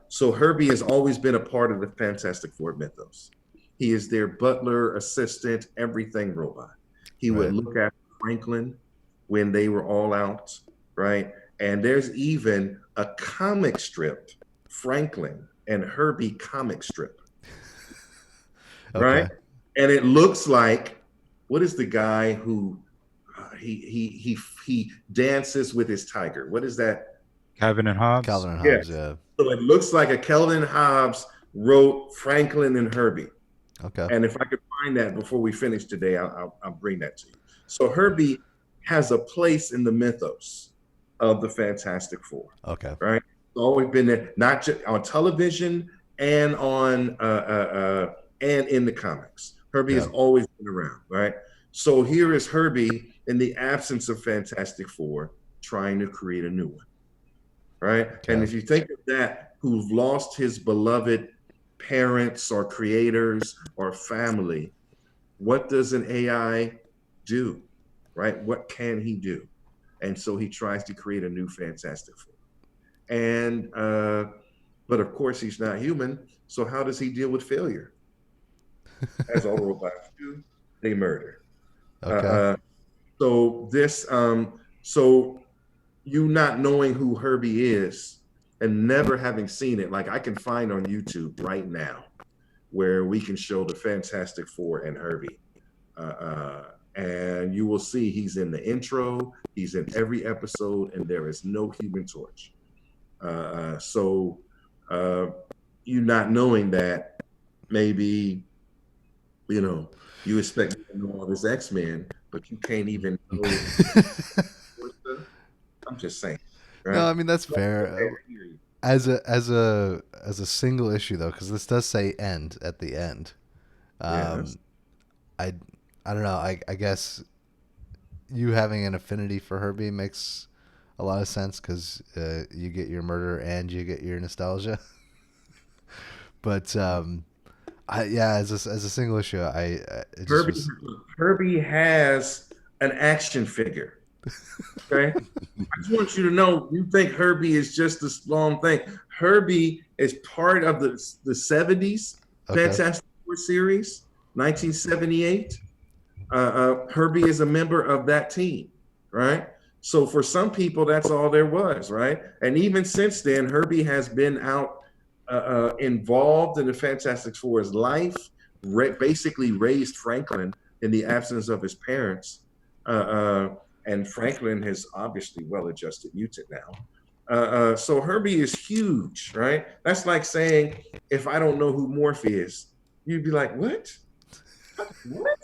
So Herbie has always been a part of the Fantastic Four mythos. He is their butler, assistant, everything robot. He would look after Franklin when they were all out, right? And there's even a comic strip, Franklin and Herbie comic strip, right? And it looks like, what is the guy who he dances with his tiger? What is that? Calvin and Hobbes. Yes. Yeah. So it looks like a Calvin Hobbes wrote Franklin and Herbie. Okay. And if I could find that before we finish today, I'll bring that to you. So Herbie has a place in the mythos of the Fantastic Four. Okay. Right. It's always been there, not just on television and on and in the comics. Herbie has always been around. Right. So here is Herbie in the absence of Fantastic Four, trying to create a new one. Right. Okay. And if you think of that, who've lost his beloved parents or creators or family, what does an AI do? Right? What can he do? And so he tries to create a new Fantastic Four. And but of course he's not human. So how does he deal with failure? As all robots do, they murder. Okay. So this so you not knowing who Herbie is and never having seen it, like I can find on YouTube right now where we can show the Fantastic Four and Herbie. And you will see he's in the intro, he's in every episode, and there is no Human Torch. So you not knowing that, maybe, you expect to know all this X-Men, but you can't even know. I'm just saying. Right? No, I mean, that's fair. as a single issue though, because this does say end at the end. Yes. I I don't know. I guess you having an affinity for Herbie makes a lot of sense because you get your murder and you get your nostalgia. But yeah, as a single issue, it just Herbie was. Herbie has an action figure. Okay. I just want you to know you think Herbie is just this long thing. Herbie is part of the 70s Okay. Fantastic Four series, 1978. Herbie is a member of that team, right? So for some people, that's all there was, right? And even since then, Herbie has been out involved in the Fantastic Four's life, basically raised Franklin in the absence of his parents. And Franklin is obviously well-adjusted mutant now. So Herbie is huge, right? That's like saying, if I don't know who Morph is, you'd be like, what? What?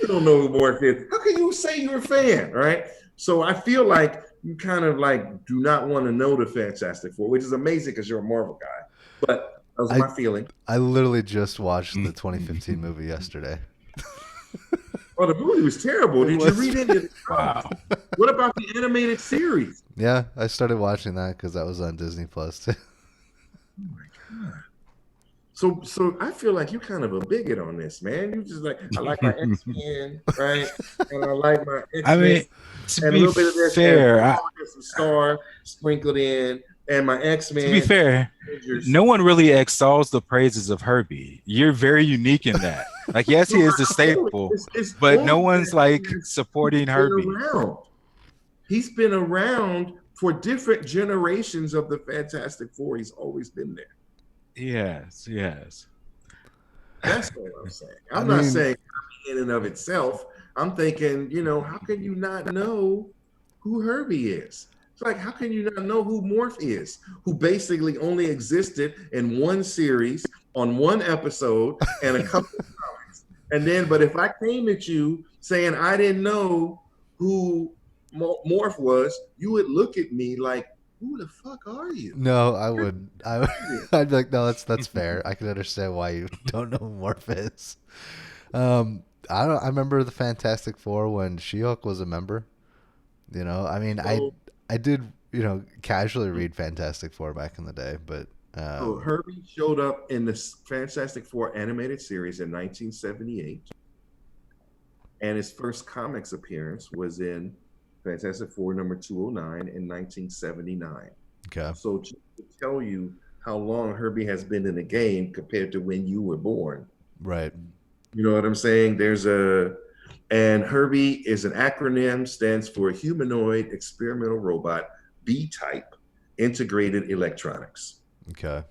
You don't know who Morph is. How can you say you're a fan, right? So I feel like you kind of like do not want to know the Fantastic Four, which is amazing because you're a Marvel guy. But that was my feeling. I literally just watched the 2015 movie yesterday. Oh, the movie was terrible. Did you read it? Wow. What about the animated series? Yeah, I started watching that because that was on Disney Plus too. Oh my God. So I feel like you're kind of a bigot on this, man. You just like, I like my X-Men, right? And I like my X-Men. I mean, to and be a little bit of this fair, some Star sprinkled in, and my X-Men. to be fair, no one really extols the praises of Herbie. You're very unique in that. Like, yes, he is the staple, but no one's like supporting Herbie. He's been around for different generations of the Fantastic Four. He's always been there. Yes. That's what I'm saying. I'm not saying in and of itself. I'm thinking, how can you not know who Herbie is? It's like, how can you not know who Morph is, who basically only existed in one series on one episode and a couple of times. And then, but if I came at you saying I didn't know who Morph was, you would look at me like, who the fuck are you? No, I would. I'd be like, no, that's fair. I can understand why you don't know who Morph is. I remember the Fantastic Four when She-Hulk was a member. I mean, I did, casually read Fantastic Four back in the day, but so Herbie showed up in the Fantastic Four animated series in 1978, and his first comics appearance was in Fantastic Four number 209 in 1979. Okay. So to tell you how long Herbie has been in the game compared to when you were born. Right. You know what I'm saying? And Herbie is an acronym, stands for Humanoid Experimental Robot, B-Type, Integrated Electronics. Okay.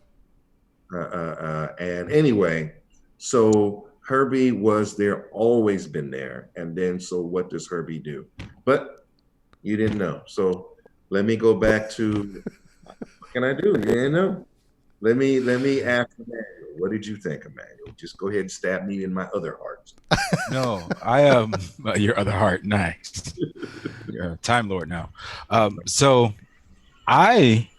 And anyway, so Herbie was there, always been there. And then, so what does Herbie do? But you didn't know. So let me go back to, what can I do? You didn't know? Let me ask Emmanuel. What did you think, Emmanuel? Just go ahead and stab me in my other heart. No, I am your other heart. Nice. You're a Time Lord now. So I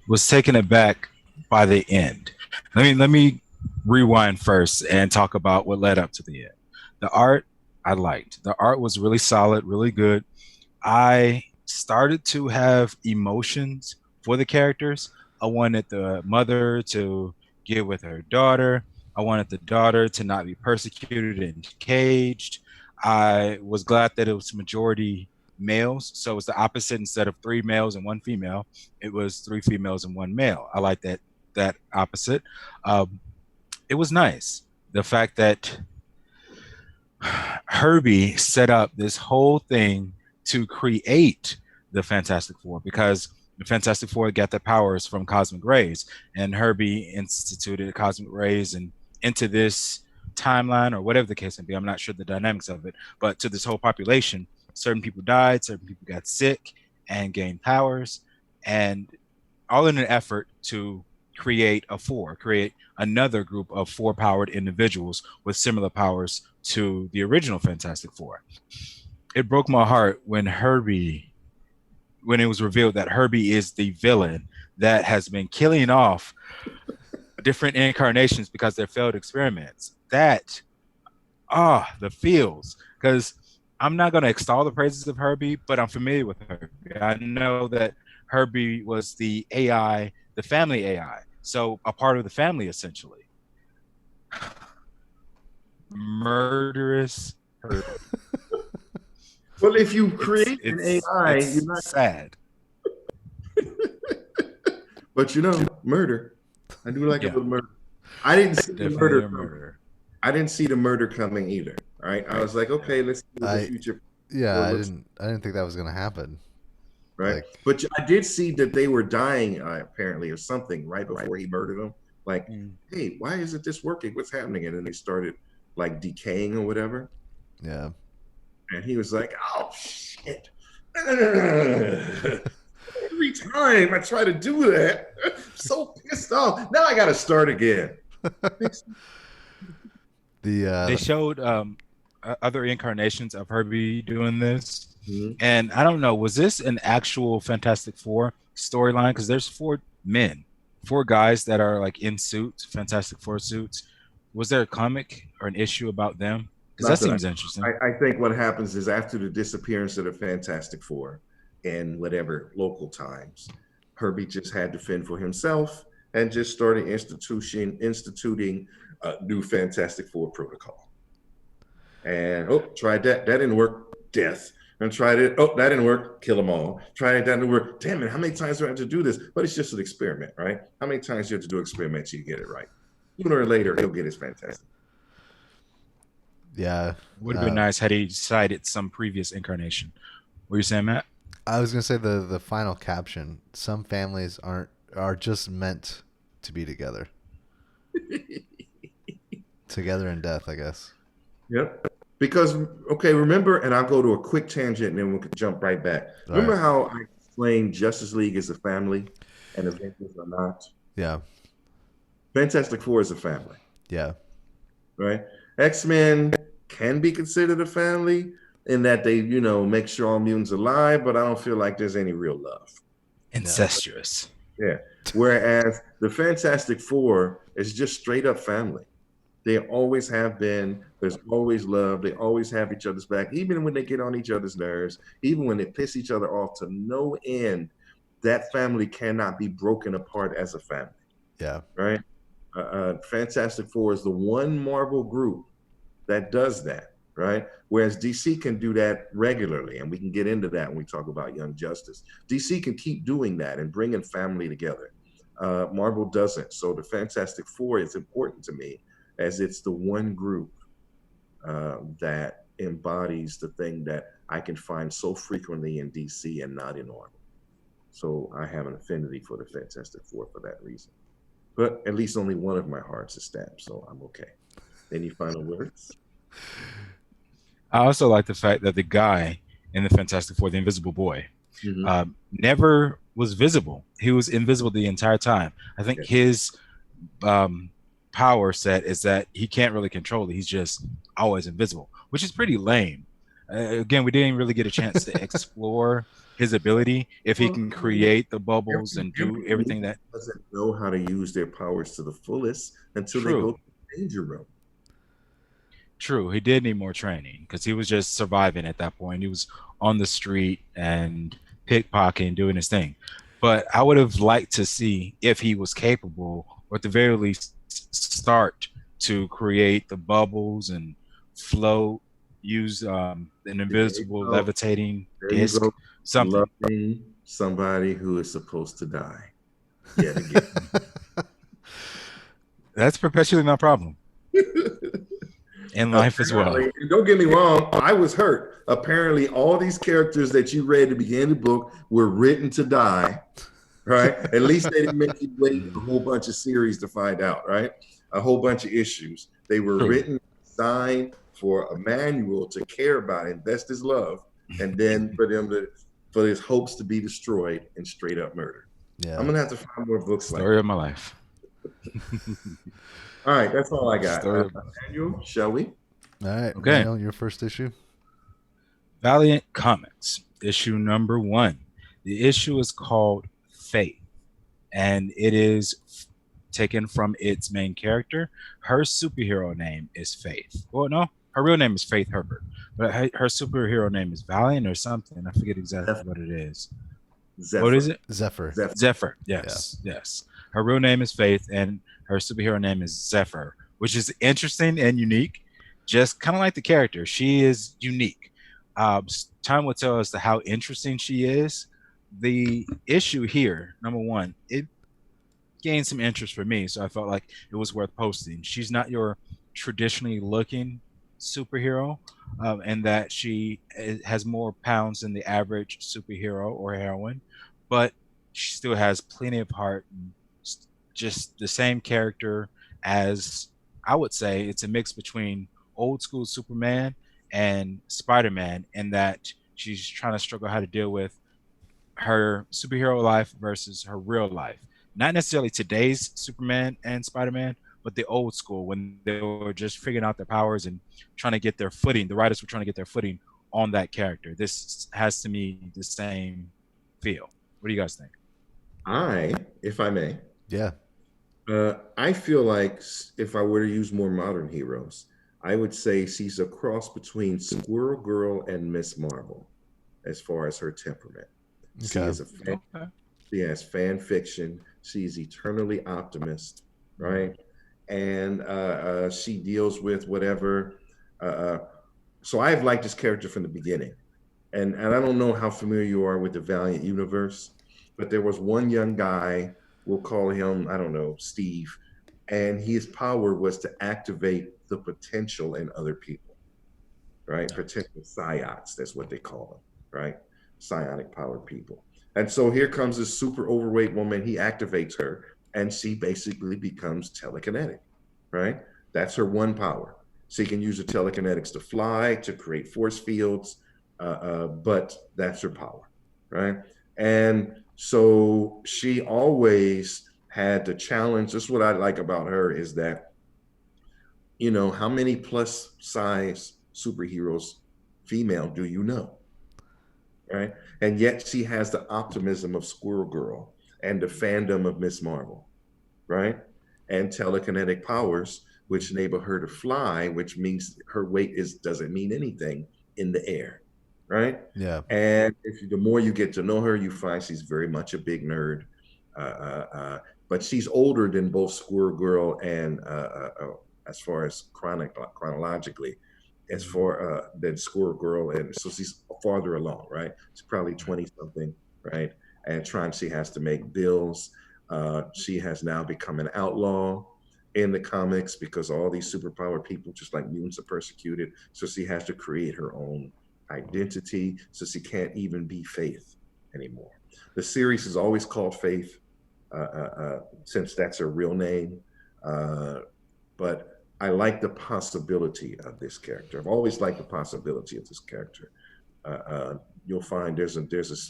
was taken aback by the end. Let me rewind first and talk about what led up to the end. The art I liked. The art was really solid, really good. I started to have emotions for the characters. I wanted the mother to get with her daughter. I wanted the daughter to not be persecuted and caged. I was glad that it was majority males. So it was the opposite. Instead of 3 males and 1 female, it was 3 females and 1 male. I like that opposite. It was nice. The fact that Herbie set up this whole thing to create the Fantastic Four, because the Fantastic Four got their powers from cosmic rays, and Herbie instituted cosmic rays and into this timeline, or whatever the case may be. I'm not sure the dynamics of it, but to this whole population, certain people died, certain people got sick and gained powers, and all in an effort to create another group of 4-powered individuals with similar powers to the original Fantastic Four. It broke my heart when it was revealed that Herbie is the villain that has been killing off different incarnations because they're failed experiments. That the feels, because I'm not going to extol the praises of Herbie, but I'm familiar with Herbie. I know that Herbie was the AI, the family AI, so a part of the family essentially. Murderous Herbie. Well, if you create an AI, it's you're not sad. But murder. I do like a Yeah. little murder. I didn't see the Definitely a murder. murder. I didn't see the murder coming either. All right. I was like, okay, let's see what the future. Yeah, Well, I let's- didn't think that was gonna happen. Right. Like, But I did see that they were dying apparently or something right before he murdered them. Like, hey, why isn't this working? What's happening? And then they started like decaying or whatever. yeah. And he was like, oh shit. Every time I try to do that, I'm so pissed off. Now I gotta start again. They showed other incarnations of Herbie doing this. Mhm. And I don't know, was this an actual Fantastic Four storyline? Because there's 4 guys that are like in suits, Fantastic Four suits. Was there a comic or an issue about them? Because that seems interesting. I think what happens is after the disappearance of the Fantastic Four in whatever local times, Herbie just had to fend for himself and just started instituting a new Fantastic Four protocol. And tried that. That didn't work. Death. And tried it. Oh, that didn't work. Kill them all. Tried it. That didn't work. Damn it. How many times do I have to do this? But it's just an experiment, right? How many times do you have to do experiments you get it right? Sooner or later, he'll get his Fantastic. Yeah. Would have been nice had he cited some previous incarnation. What were you saying, Matt? I was gonna say the final caption. Some families are just meant to be together. Together in death, I guess. Yep. Because remember, and I'll go to a quick tangent and then we can jump right back. Remember how I explained Justice League is a family and Avengers are not? Yeah. Fantastic Four is a family. Yeah. Right? X-Men can be considered a family in that they, make sure all mutants are alive, but I don't feel like there's any real love. Incestuous. Yeah. Whereas the Fantastic Four is just straight up family. They always have been. There's always love. They always have each other's back, even when they get on each other's nerves, even when they piss each other off to no end. That family cannot be broken apart as a family. Yeah. Right? Fantastic Four is the one Marvel group that does that, right? Whereas DC can do that regularly, and we can get into that when we talk about Young Justice. DC can keep doing that and bringing family together. Marvel doesn't. So the Fantastic Four is important to me as it's the one group that embodies the thing that I can find so frequently in DC and not in Marvel. So I have an affinity for the Fantastic Four for that reason. But at least only one of my hearts is stabbed, so I'm okay. Any final words? I also like the fact that the guy in the Fantastic Four, the Invisible Boy, never was visible. He was invisible the entire time. I think his power set is that he can't really control it. He's just always invisible, which is pretty lame. Again, we didn't really get a chance to explore his ability if he can create the bubbles and do everything that doesn't know how to use their powers to the fullest until they go to the danger room. True, he did need more training because he was just surviving at that point. He was on the street and pickpocketing, doing his thing. But I would have liked to see if he was capable, or at the very least, start to create the bubbles and float, use an invisible levitating disc, something. Loving somebody who is supposed to die. Yet again. That's perpetually my problem. In life as well. Don't get me wrong, I was hurt. Apparently, all these characters that you read at the beginning of the book were written to die, right? At least they didn't make you wait a whole bunch of series to find out, right? A whole bunch of issues. They were written, designed for a manual to care about, invest his love, and then for his hopes to be destroyed and straight up murder. Yeah. I'm gonna have to find more books like that. Story of my life. All right, that's all I got. Daniel, shall we? All right. Okay. Daniel, your first issue. Valiant Comics, issue number 1. The issue is called Faith, and it is taken from its main character. Her superhero name is Faith. Well, no, her real name is Faith Herbert, but her superhero name is Valiant or something. I forget exactly what it is. What is Zephyr. it? Zephyr. Zephyr. Yes, yes. Her real name is Faith, and her superhero name is Zephyr, which is interesting and unique. Just kind of like the character, she is unique. Time will tell as to how interesting she is. The issue here, number one, it gained some interest for me, so I felt like it was worth posting. She's not your traditionally looking superhero, and that she has more pounds than the average superhero or heroine, but she still has plenty of heart. And just the same character as, I would say, it's a mix between old school Superman and Spider-Man, in that she's trying to struggle how to deal with her superhero life versus her real life. Not necessarily today's Superman and Spider-Man, but the old school, when they were just figuring out their powers and trying to get their footing. The writers were trying to get their footing on that character. This has to me the same feel. What do you guys think? If I may, Yeah. I feel like if I were to use more modern heroes, I would say she's a cross between Squirrel Girl and Miss Marvel as far as her temperament. She Okay. is a fan, Okay. she has fan fiction. She's eternally optimist, right? And she deals with whatever. Uh, uh, so I've liked this character from the beginning. And I don't know how familiar you are with the Valiant universe, but there was one young guy, we'll call him, I don't know, Steve, and his power was to activate the potential in other people, right? Potential psiots, that's what they call them, right? Psionic powered people. And so here comes this super overweight woman. He activates her, and she basically becomes telekinetic, right? That's her one power. She can use the telekinetics to fly, to create force fields, but that's her power, right? And so she always had the challenge. This is what I like about her is that, how many plus size superheroes, female, do you know? Right? And yet she has the optimism of Squirrel Girl and the fandom of Miss Marvel, right? And telekinetic powers, which enable her to fly, which means her weight doesn't mean anything in the air, right? Yeah. And the more you get to know her, you find she's very much a big nerd. Uh, but she's older than both Squirrel Girl and as far as chronologically, as far than Squirrel Girl, and so she's farther along, right? She's probably 20 something, right? And she has to make bills. She has now become an outlaw in the comics because all these superpowered people, just like mutants, are persecuted. So she has to create her own identity. So she can't even be Faith anymore. The series is always called Faith, since that's her real name. But I like the possibility of this character. I've always liked the possibility of this character. You'll find there's a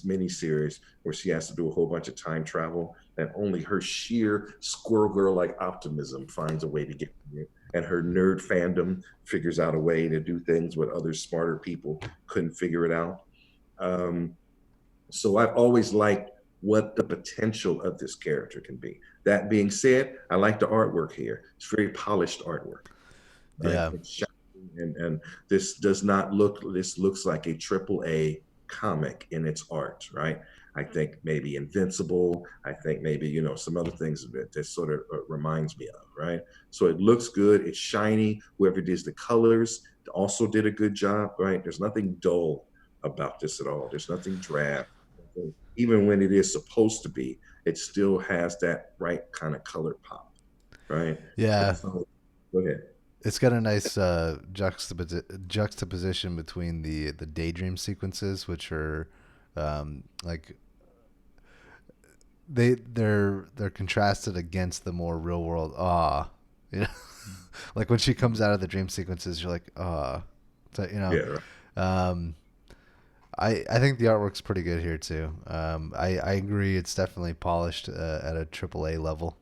mini series where she has to do a whole bunch of time travel, and only her sheer Squirrel Girl like optimism finds a way to get there. And her nerd fandom figures out a way to do things what other smarter people couldn't figure it out. So I've always liked what the potential of this character can be. That being said, I like the artwork here. It's very polished artwork. Right? Yeah. It's shiny, and this does not look. This looks like a AAA comic in its art, right? I think maybe Invincible. I think maybe some other things that sort of reminds me of, right? So it looks good. It's shiny. Whoever does the colors also did a good job, right? There's nothing dull about this at all. There's nothing drab. Even when it is supposed to be, it still has that right kind of color pop, right? Yeah. So, go ahead. It's got a nice juxtaposition between the daydream sequences, which are like they're contrasted against the more real world like when she comes out of the dream sequences, you're like Yeah, right. I think the artwork's pretty good here too. I agree. It's definitely polished at a AAA level.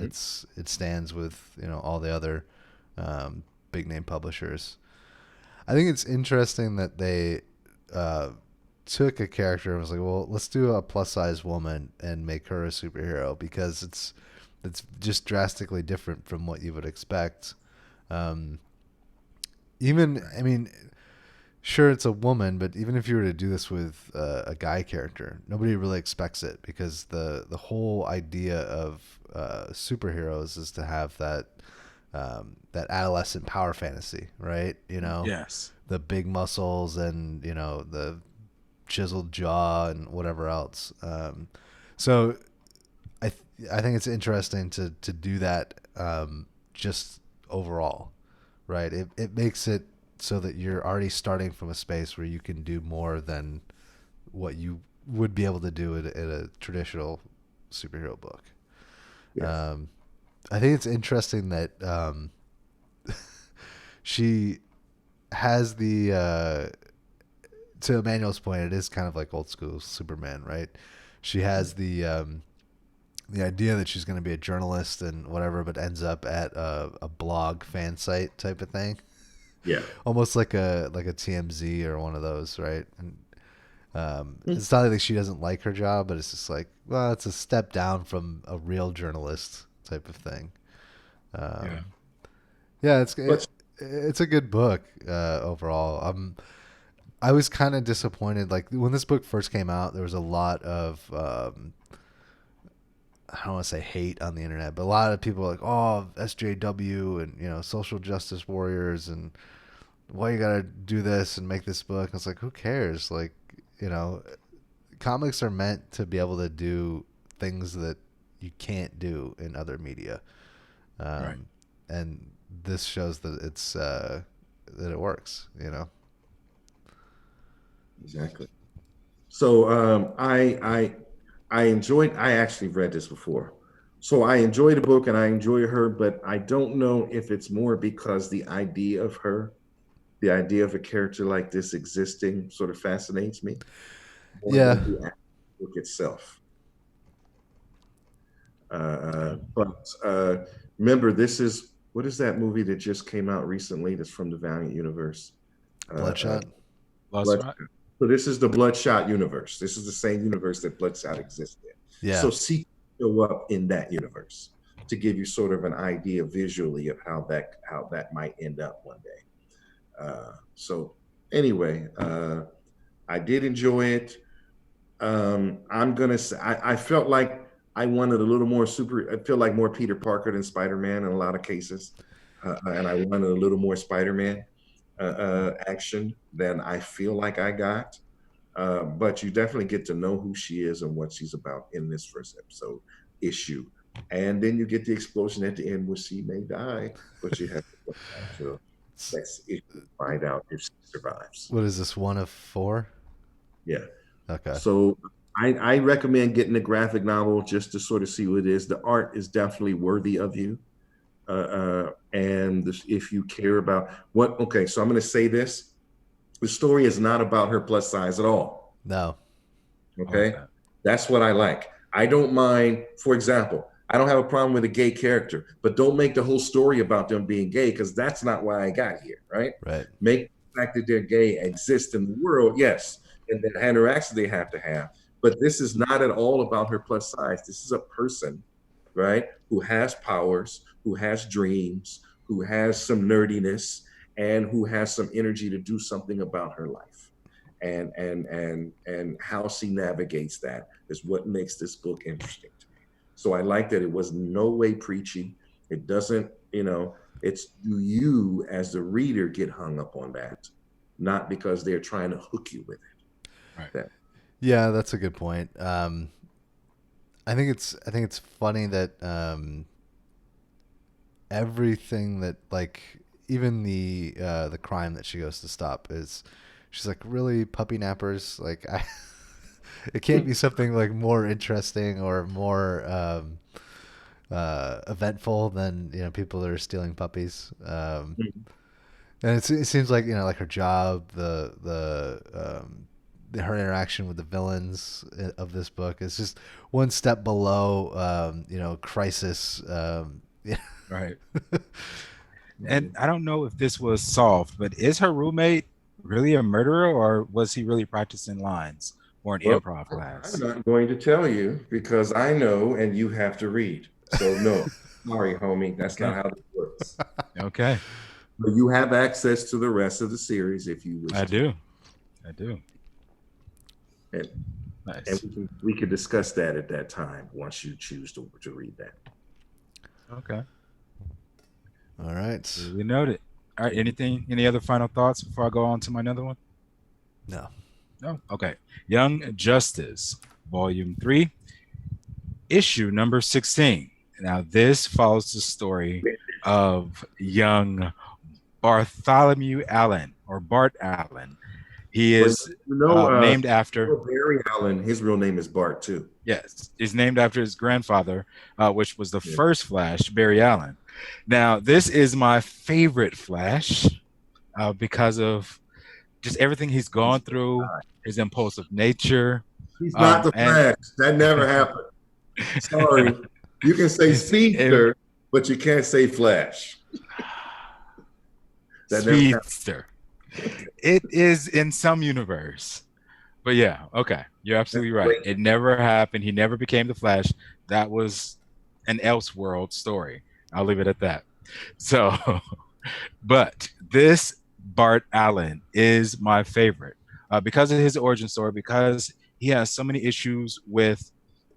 It stands with all the other big name publishers. I think it's interesting that they took a character and was like, well, let's do a plus size woman and make her a superhero because it's just drastically different from what you would expect. Um, even I mean, sure it's a woman, but even if you were to do this with a guy character, nobody really expects it because the whole idea of superheroes is to have that adolescent power fantasy, right? You know, Yes. the big muscles and the chiseled jaw and whatever else. So I think it's interesting to do that just overall, right? It makes it so that you're already starting from a space where you can do more than what you would be able to do in a traditional superhero book. Yes. I think it's interesting that she has to Emmanuel's point, it is kind of like old school Superman, right? She has the idea that she's going to be a journalist and whatever, but ends up at a blog fan site type of thing, Yeah. almost like a TMZ or one of those, right? And it's not like she doesn't like her job, but it's just like, well, it's a step down from a real journalist type of thing. Yeah. Yeah, But it's a good book overall. I was kind of disappointed. Like when this book first came out, there was a lot of I don't want to say hate on the internet, but a lot of people were like, "Oh, SJW and social justice warriors and why you gotta do this and make this book." I was like, "Who cares?" Like, you know, comics are meant to be able to do things that you can't do in other media, Right. and this shows that that it works. exactly. So I enjoyed. I actually read this before, so I enjoy the book and I enjoy her, but I don't know if it's more because the idea of her, the idea of a character like this existing, sort of fascinates me more Yeah, than the actual book itself. But remember, this is what is that movie that just came out recently? That's from the Valiant universe. Uh, Bloodshot. Plus, Bloodshot. right. So this is the Bloodshot universe. This is the same universe that Bloodshot exists in. Yeah, So seek to show up in that universe to give you sort of an idea visually of how that might end up one day. So anyway, I did enjoy it. I'm gonna say I felt like I wanted a little more super. I feel like more Peter Parker than Spider Man in a lot of cases, and I wanted a little more Spider Man action than I feel like I got. But you definitely get to know who she is and what she's about in this first episode issue, and then you get the explosion at the end where she may die, but you have to go back to next issue to find out if she survives. what is this? One of four? Yeah. Okay. So I recommend getting the graphic novel just to sort of see what it is. The art is definitely worthy of you. And this, if you care about what, okay, so I'm going to say this. The story is not about her plus size at all. No. Okay. Okay. That's what I like. I don't mind, for example, I don't have a problem with a gay character, but don't make the whole story about them being gay because that's not why I got here, right? Right. Make the fact that they're gay exist in the world, yes, and the interaction they have to have. But this is not at all about her plus size. This is a person, right, who has powers, who has dreams, who has some nerdiness, and who has some energy to do something about her life. And how she navigates that is what makes this book interesting to me. So I like that it was no way preachy. It doesn't, it's do you as the reader get hung up on that, not because they're trying to hook you with it. Right. That Yeah, that's a good point. I think it's funny that everything that like even the crime that she goes to stop is she's like really puppy nappers like I it can't be something like more interesting or more eventful than people that are stealing puppies. And it seems like like her job, her interaction with the villains of this book is just one step below, crisis. Right. And I don't know if this was solved, but is her roommate really a murderer, or was he really practicing lines or an Well, improv I'm class? not going to tell you because I know and you have to read. So no, sorry, homie, that's not Okay. how this works. Okay. But you have access to the rest of the series if you wish I to. do. I do. And, and Nice. we can discuss that at that time once you choose to read that. Okay. All right. Duly noted. All right. Anything? Any other final thoughts before I go on to my another one? No. No. Okay. Young Justice, Volume 3, issue number 16. Now, this follows the story of young Bartholomew Allen, or Bart Allen. He Well, is named after, Barry Allen, his real name is Bart too. yes, is named after his grandfather, which was the Yeah. first Flash, Barry Allen. Now, this is my favorite Flash because of just everything he's gone through, his impulsive nature. He's not the And Flash. That never happened. Sorry. You can say Speedster, but you can't say Flash. That never happened. Speedster. It is in some universe. But yeah, okay. You're absolutely right. It never happened. He never became the Flash. That was an Elseworld story. I'll leave it at that. So, but this Bart Allen is my favorite because of his origin story, because he has so many issues with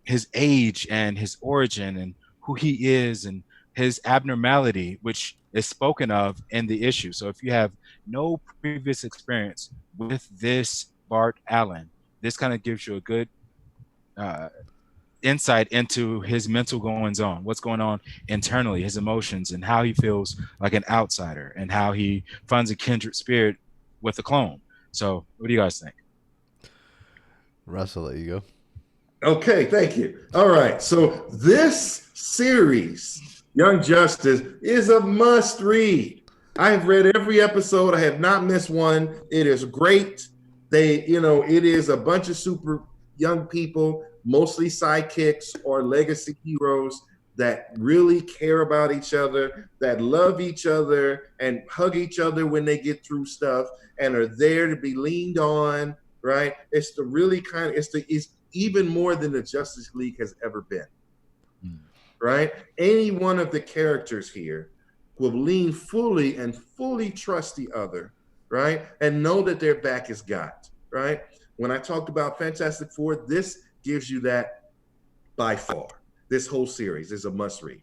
his age and his origin and who he is and his abnormality, which is spoken of in the issue. So if you have no previous experience with this Bart Allen, this kind of gives you a good insight into his mental goings on, what's going on internally, his emotions, and how he feels like an outsider, and how he finds a kindred spirit with a clone. So, what do you guys think? Russ, I'll let you go. Okay, thank you. All right, so this series, Young Justice, is a must read. I have read every episode. I have not missed one. It is great. It is a bunch of super young people, mostly sidekicks or legacy heroes that really care about each other, that love each other and hug each other when they get through stuff and are there to be leaned on, right? It's the really kind of, it's even more than the Justice League has ever been, right? Any one of the characters here will lean fully and fully trust the other, right? And know that their back is got, right? When I talked about Fantastic Four, this gives you that by far. This whole series is a must read,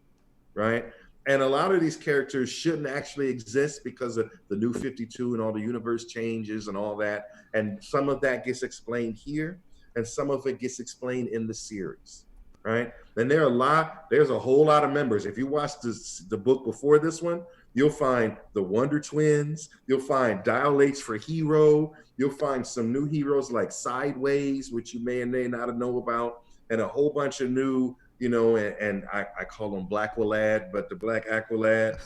right? And a lot of these characters shouldn't actually exist because of the new 52 and all the universe changes and all that. And some of that gets explained here, and some of it gets explained in the series, right? And there's a whole lot of members. If you watch the book before this one, you'll find the Wonder Twins, you'll find Dial H for Hero, you'll find some new heroes like Sideways, which you may or may not know about, and a whole bunch of new, and I call them Blackwalad, but the Black Aqualad.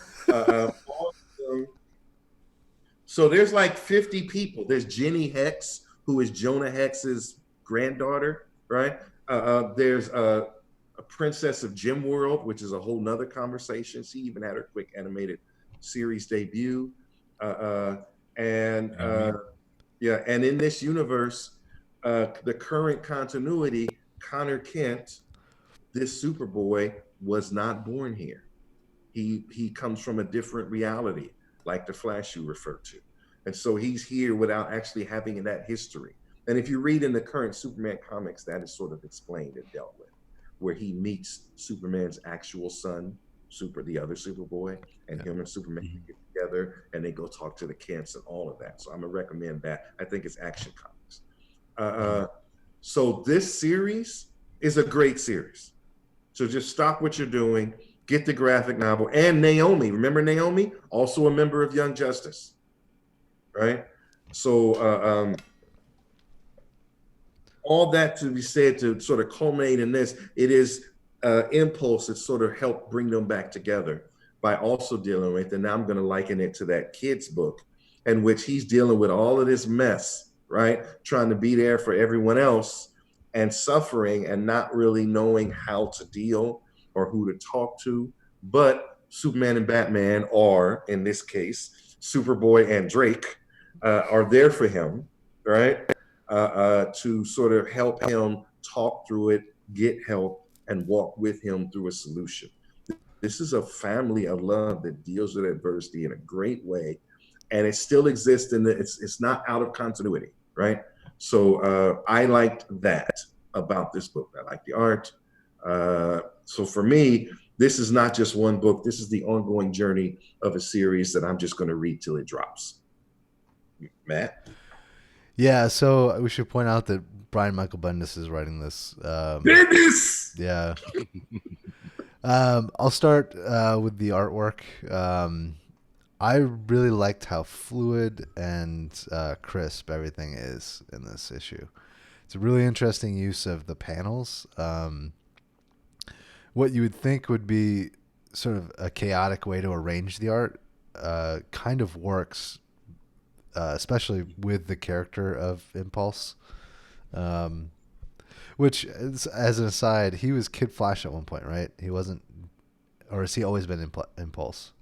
So there's like 50 people. There's Jenny Hex, who is Jonah Hex's granddaughter, right? There's a Princess of Gem World, which is a whole nother conversation. She even had her quick animated series debut. And in this universe, the current continuity, Connor Kent, this Superboy, was not born here. He comes from a different reality, like the Flash you referred to. And so he's here without actually having that history. And if you read in the current Superman comics, that is sort of explained and dealt with, where he meets Superman's actual son, the other Superboy, and him and Superman get together and they go talk to the Kents and all of that. So I'm gonna recommend that. I think it's Action Comics. So this series is a great series. So just stop what you're doing, get the graphic novel, and Naomi. Remember Naomi? Also a member of Young Justice, right? So all that to be said, to sort of culminate in this, it is impulse that sort of helped bring them back together by also dealing with, and now I'm going to liken it to that kid's book in which he's dealing with all of this mess, right? Trying to be there for everyone else and suffering and not really knowing how to deal or who to talk to. But Superman and Batman are, in this case, Superboy and Drake, are there for him, right? To sort of help him talk through it, get help, and walk with him through a solution. This is a family of love that deals with adversity in a great way, and it still exists in the. It's not out of continuity, right? So I liked that about this book. I like the art. So for me, this is not just one book. This is the ongoing journey of a series that I'm just going to read till it drops. Matt? Yeah, so we should point out that Brian Michael Bendis is writing this. Business! Yeah. I'll start with the artwork. I really liked how fluid and crisp everything is in this issue. It's a really interesting use of the panels. What you would think would be sort of a chaotic way to arrange the art kind of works, especially with the character of Impulse. Which, as an aside, he was Kid Flash at one point, right? He wasn't, or has he always been Impulse?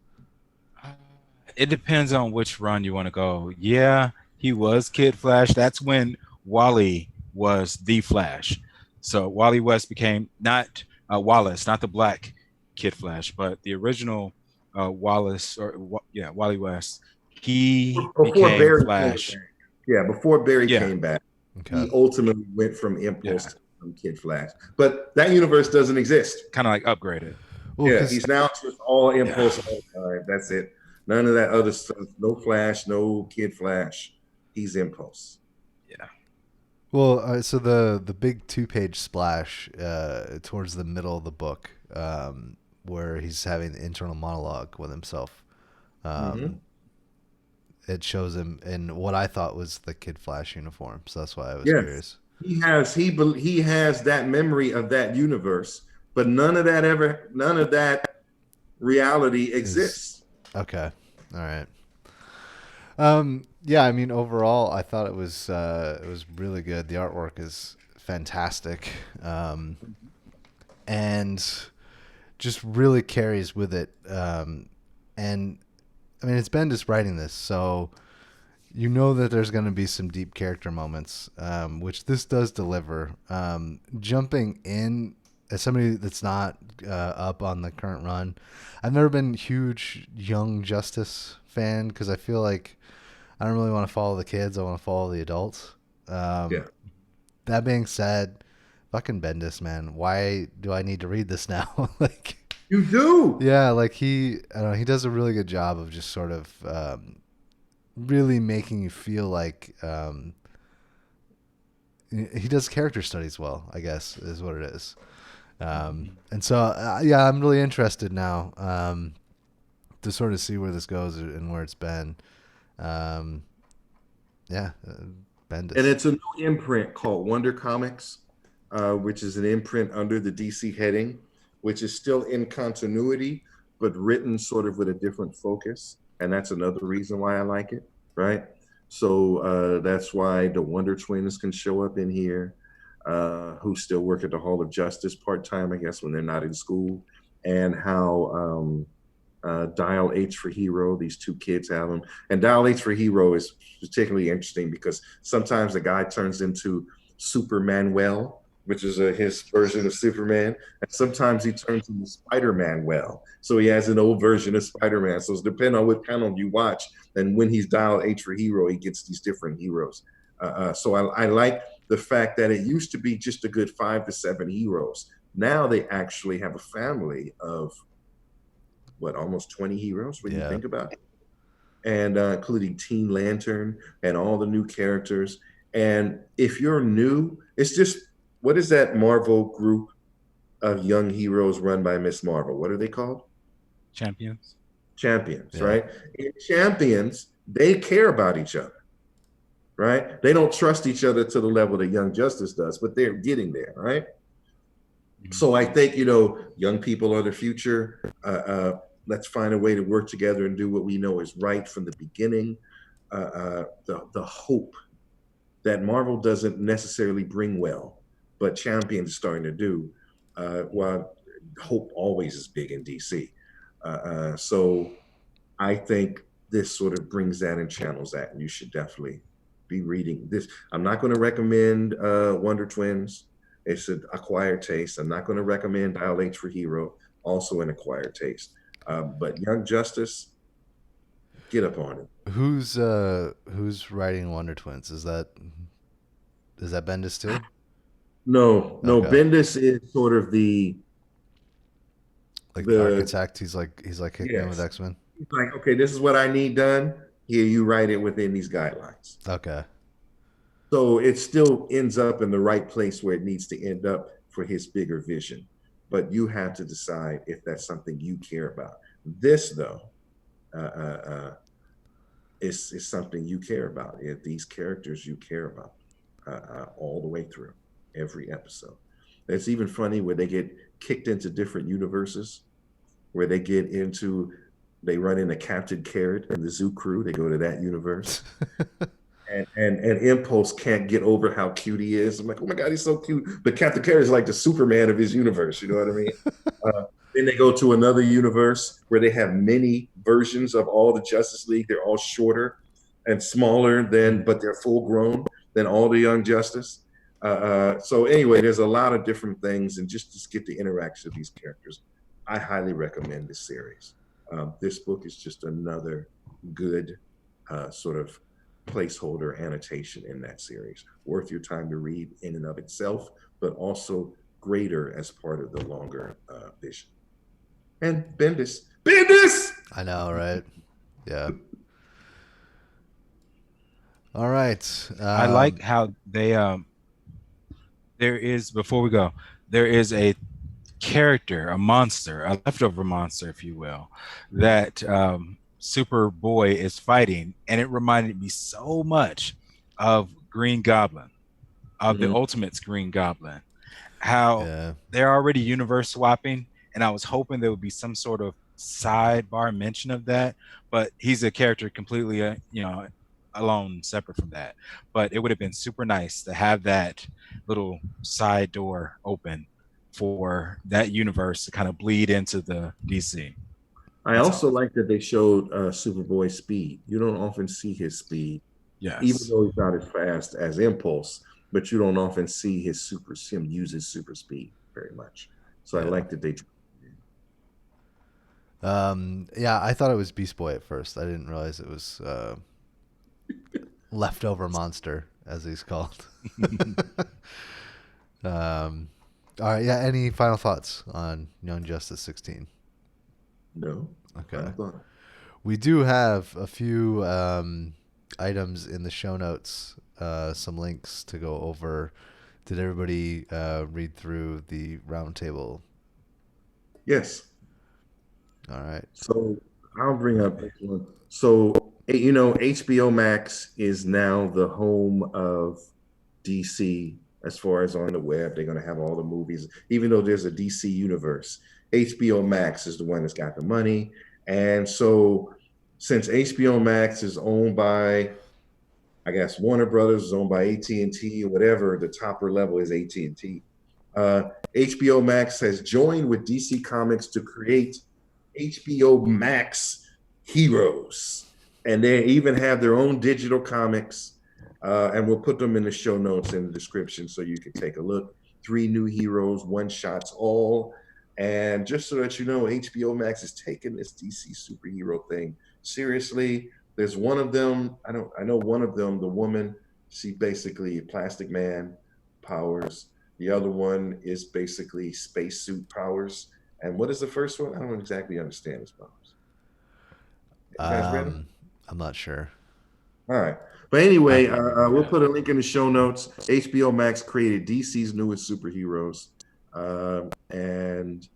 It depends on which run you want to go. Yeah, he was Kid Flash. That's when Wally was the Flash. So Wally West became not Wallace, not the black Kid Flash, but the original Wallace, or yeah, Wally West. He Before became Barry came Flash. back. Yeah, before Barry Yeah, came back, Okay. he ultimately went from yeah, Impulse to Kid Flash. But that universe doesn't exist. kind of like upgraded. Well, Yeah, because he's now just all Yeah, Impulse all the time. That's it. None of that other stuff. No Flash, no Kid Flash. He's Impulse. yeah. so the big 2-page splash towards the middle of the book, where he's having the internal monologue with himself. Mm-hmm. Um, it shows him in what I thought was the Kid Flash uniform, so that's why I was Yes, curious. he has that memory of that universe, but none of that reality Is exists. okay. All right. Yeah, I mean, overall, I thought it was really good. The artwork is fantastic, and just really carries with it. And I mean, it's Bendis writing this, so you know that there's going to be some deep character moments, which this does deliver. Jumping in as somebody that's not up on the current run, I've never been a huge Young Justice fan because I feel like I don't really want to follow the kids. I want to follow the adults. Um, Yeah, that being said, fucking Bendis, man. Why do I need to read this now? Like, you do. yeah, like I don't know, he does a really good job of just sort of really making you feel like he does character studies well, I guess, is what it is. And so, yeah, I'm really interested now to sort of see where this goes and where it's been. Um, yeah, Bendis. And it's a new imprint called Wonder Comics, which is an imprint under the DC heading, which is still in continuity, but written sort of with a different focus. And that's another reason why I like it, right? So that's why the Wonder Twins can show up in here, who still work at the Hall of Justice part time, I guess, when they're not in school, and how Dial H for Hero. These two kids have them, and Dial H for Hero is particularly interesting because sometimes the guy turns into Superman, which is his version of Superman, and sometimes he turns into Spider-Man. So he has an old version of Spider-Man. So it's depending on what panel you watch, and when he's Dial H for Hero, he gets these different heroes. So I like the fact that it used to be just a good 5 to 7 heroes. Now they actually have a family of almost 20 heroes when you Yeah. think about it, and including Teen Lantern and all the new characters. And if you're new, it's just, what is that Marvel group of young heroes run by Miss Marvel? What are they called? Champions. Champions, Yeah. right? In Champions, they care about each other, right? They don't trust each other to the level that Young Justice does, but they're getting there, right? So I think, young people are the future. Let's find a way to work together and do what we know is right from the beginning. The hope that Marvel doesn't necessarily bring well, but Champions is starting to do. Hope always is big in DC. So I think this sort of brings that and channels that, and you should definitely be reading this. I'm not going to recommend Wonder Twins. It's an acquired taste. I'm not going to recommend Dial H for Hero, also an acquired taste. But Young Justice, get up on it. Who's writing Wonder Twins? Is that Bendis still? No, no, Okay. Bendis is sort of Like the the architect, he's like Hickman with yes. X-Men. He's like, okay, this is what I need done. Here, you write it within these guidelines. Okay. So it still ends up in the right place where it needs to end up for his bigger vision. But you have to decide if that's something you care about. This, though, uh, uh, is something you care about. If these characters you care about all the way through every episode. It's even funny where they get kicked into different universes, where they run into Captain Carrot and the Zoo Crew. They go to that universe. And Impulse can't get over how cute he is. I'm like, oh my god, he's so cute. But Captain Carrot is like the Superman of his universe. You know what I mean? Then they go to another universe where they have many versions of all the Justice League. They're all shorter and smaller but they're full grown than all the Young Justice. So anyway, there's a lot of different things, and just to get the interaction of these characters, I highly recommend this series. This book is just another good sort of placeholder annotation in that series, worth your time to read in and of itself, but also greater as part of the longer vision. And Bendis. I know, right? Yeah. All right. I like how they there is, before we go, there is a character, a monster, a leftover monster, if you will, that Superboy is fighting, and it reminded me so much of Green Goblin, of the Ultimates Green Goblin. How Yeah. they're already universe swapping, and I was hoping there would be some sort of sidebar mention of that, but he's a character completely, alone, separate from that. But it would have been super nice to have that little side door open for that universe to kind of bleed into the DC. I That's also all. like that they showed Superboy's speed. You don't often see his speed, even Yes. though he's not as fast as Impulse, but you don't often see him use his super speed very much. So I Yeah. like that they. Yeah, I thought it was Beast Boy at first. I didn't realize it was leftover monster, as he's called. All right. Yeah. Any final thoughts on Young Justice 16? No. Okay. I thought. We do have a few items in the show notes, some links to go over. Did everybody read through the roundtable? Yes. All right. So I'll bring up this one. So, HBO Max is now the home of DC as far as on the web. They're going to have all the movies, even though there's a DC universe. HBO Max is the one that's got the money. And so, since HBO Max is owned by, I guess, Warner Brothers, is owned by AT&T or whatever, the topper level is AT&T. HBO Max has joined with DC Comics to create HBO Max Heroes, and they even have their own digital comics, and we'll put them in the show notes in the description so you can take a look. 3 new heroes, one shots all, and just so that you know, HBO Max is taking this DC superhero thing seriously. There's one of them. I know one of them. The woman, she basically Plastic Man powers. The other one is basically spacesuit powers. And what is the first one? I don't exactly understand his powers. You guys read them? I'm not sure. All right. But anyway, we'll Yeah. put a link in the show notes. HBO Max created DC's newest superheroes. And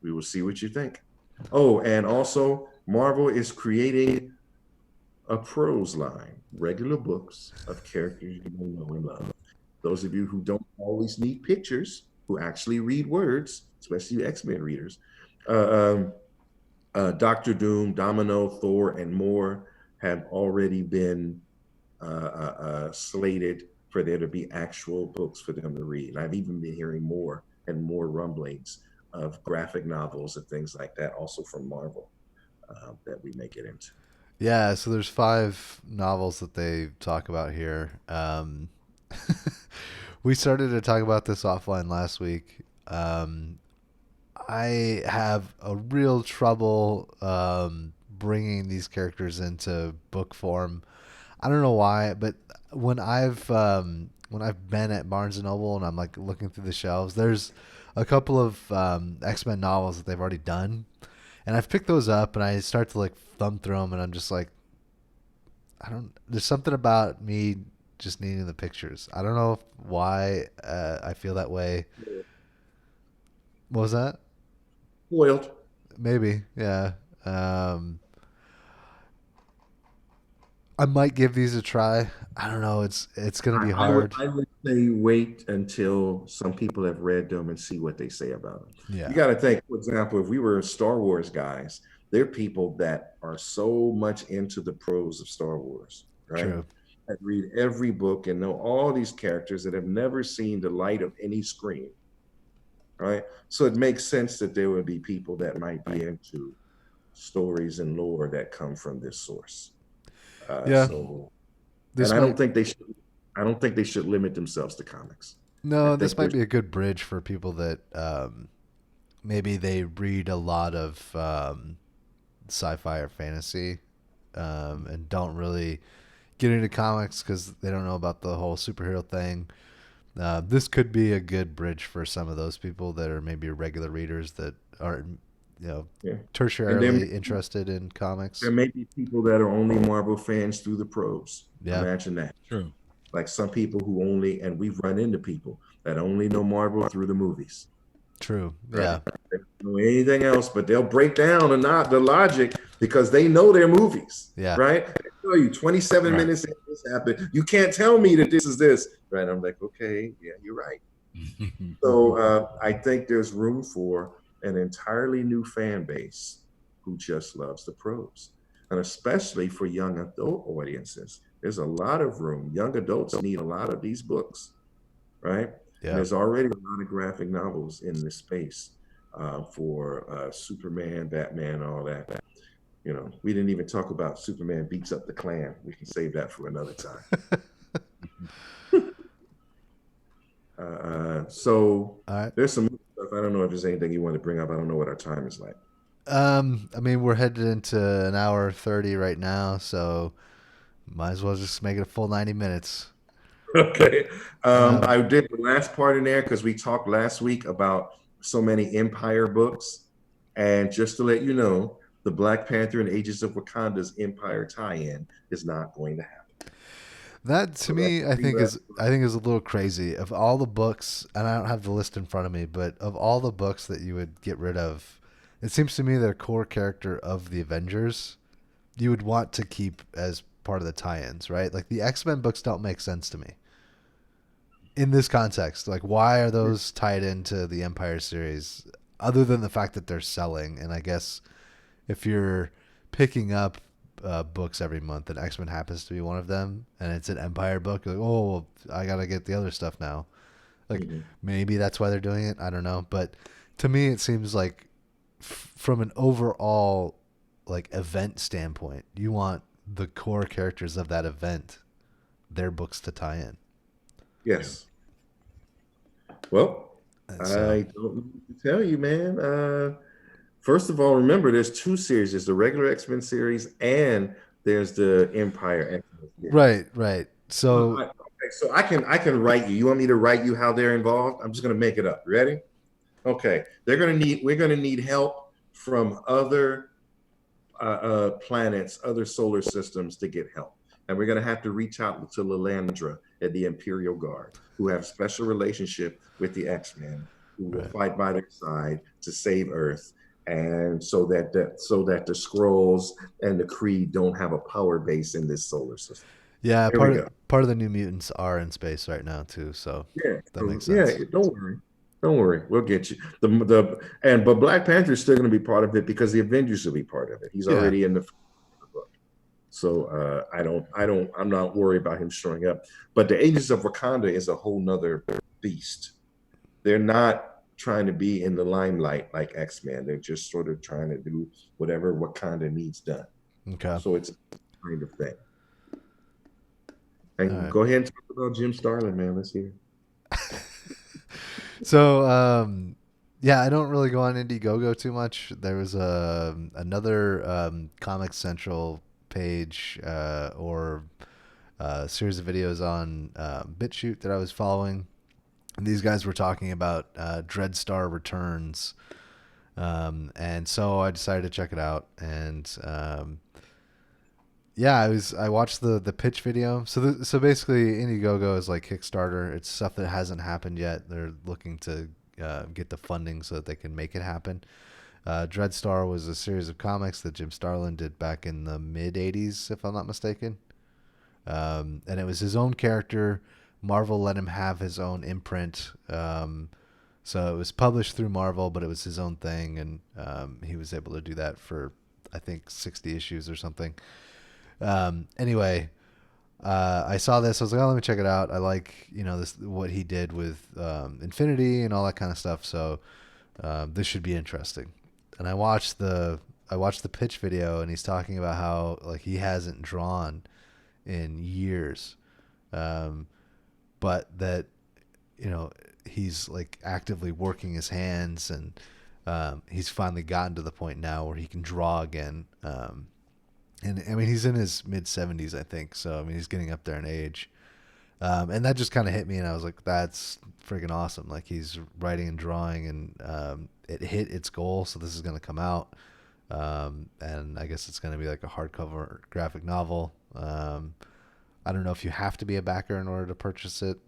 we will see what you think. Oh, and also, Marvel is creating a prose line, regular books of characters you will know and love. Those of you who don't always need pictures, who actually read words, especially you X-Men readers, Doctor Doom, Domino, Thor, and more have already been slated for there to be actual books for them to read. And I've even been hearing more and more rumblings of graphic novels and things like that, also from Marvel, that we may get into. Yeah, so there's 5 novels that they talk about here. We started to talk about this offline last week. I have a real trouble bringing these characters into book form. I don't know why, but when I've been at Barnes and Noble and I'm like looking through the shelves, there's a couple of X-Men novels that they've already done, and I've picked those up and I start to like thumb through them, and I'm just like, I don't. There's something about me just needing the pictures. I don't know why I feel that way. What was that? Spoiled. Maybe, yeah. Um, I might give these a try. I don't know. It's gonna be hard. I would say wait until some people have read them and see what they say about them. You Yeah, got to think, for example, if we were Star Wars guys, there are people that are so much into the prose of Star Wars, right? true. That read every book and know all these characters that have never seen the light of any screen, right? So it makes sense that there would be people that might be into stories and lore that come from this source. Yeah, So, and this might I don't think they should limit themselves to comics. I no, this think might there's be a good bridge for people that maybe they read a lot of sci-fi or fantasy and don't really get into comics because they don't know about the whole superhero thing. This could be a good bridge for some of those people that are maybe regular readers that are, yeah. And tertiarily interested in there comics. may be people that are only Marvel fans through the pros. Yeah, Imagine that. True. Like some people who only, and we've run into people that only know Marvel through the movies, true. right? Yeah, They don't know anything else, but they'll break down the not the logic because they know their movies, yeah, right? They tell you 27 Right. minutes in this happened. You can't tell me that this is this, right? I'm like, okay, yeah, you're right. So I think there's room for an entirely new fan base who just loves the pros. And especially for young adult audiences, there's a lot of room. Young adults need a lot of these books, right? And yeah. there's already a lot of graphic novels in this space for Superman, Batman, all that. You know, we didn't even talk about Superman beats up the Klan. We can save that for another time. So All right. there's some stuff. I don't know if there's anything you want to bring up. I don't know what our time is like. I mean, we're headed into an hour 30 right now, so might as well just make it a full 90 minutes. Okay. Um, I did the last part in there because we talked last week about so many Empire books. And just to let you know, the Black Panther and Ages of Wakanda's Empire tie-in is not going to happen. that to So that's me, I think is a little crazy. Of all the books, and I don't have the list in front of me, but of all the books that you would get rid of, it seems to me that a core character of the Avengers you would want to keep as part of the tie-ins, right? Like the X-Men books don't make sense to me in this context. Like, why are those tied into the Empire series, other than the fact that they're selling? And I guess if you're picking up books every month, and X Men happens to be one of them, and it's an Empire book, like, oh, well, I gotta get the other stuff now. Like, Mhm. maybe that's why they're doing it. I don't know, but to me, it seems like from an overall like event standpoint, you want the core characters of that event, their books to tie in. Yes. Well, And so, I don't know what to tell you, man. First of all, remember there's two series. There's the regular X-Men series and there's the Empire X-Men series. right, right. So, Okay, so I can write you. You want me to write you how they're involved? I'm just gonna make it up. Ready? Okay. We're gonna need help from other planets, other solar systems to get help. And we're going to have to reach out to Lilandra at the Imperial Guard, who have special relationship with the X-Men, who will right. fight by their side to save Earth, and so that the scrolls and the Kree don't have a power base in this solar system. Yeah, Here we go. part of the New Mutants are in space right now too, so Yeah, that makes yeah. sense. Don't worry. Don't worry, we'll get you. But Black Panther is still going to be part of it because the Avengers will be part of it. He's Yeah, already in the book. So I'm not worried about him showing up. But the Agents of Wakanda is a whole nother beast. They're not trying to be in the limelight like X-Men. They're just sort of trying to do whatever Wakanda needs done. Okay. So it's a kind of thing. And All right. go ahead and talk about Jim Starlin, man. Let's hear. So, yeah, I don't really go on Indiegogo too much. There was another Comic Central page or series of videos on BitChute that I was following. And these guys were talking about Dreadstar Returns. And so I decided to check it out. And yeah, I watched the pitch video. So basically, Indiegogo is like Kickstarter. It's stuff that hasn't happened yet. They're looking to get the funding so that they can make it happen. Dreadstar was a series of comics that Jim Starlin did back in the mid '80s, if I'm not mistaken. And it was his own character. Marvel let him have his own imprint. So it was published through Marvel, but it was his own thing, and he was able to do that for, I think, 60 issues or something. Anyway, I saw this. I was like, oh, let me check it out. I like, this what he did with Infinity and all that kind of stuff. So this should be interesting. And I watched the pitch video, and he's talking about how like he hasn't drawn in years, but that he's like actively working his hands, and he's finally gotten to the point now where he can draw again. And I mean, he's in his mid 70s, I think. So I mean, he's getting up there in age. And that just kind of hit me, and I was like, that's freaking awesome. Like, he's writing and drawing, and it hit its goal, so this is going to come out. And I guess it's going to be like a hardcover graphic novel. I don't know if you have to be a backer in order to purchase it,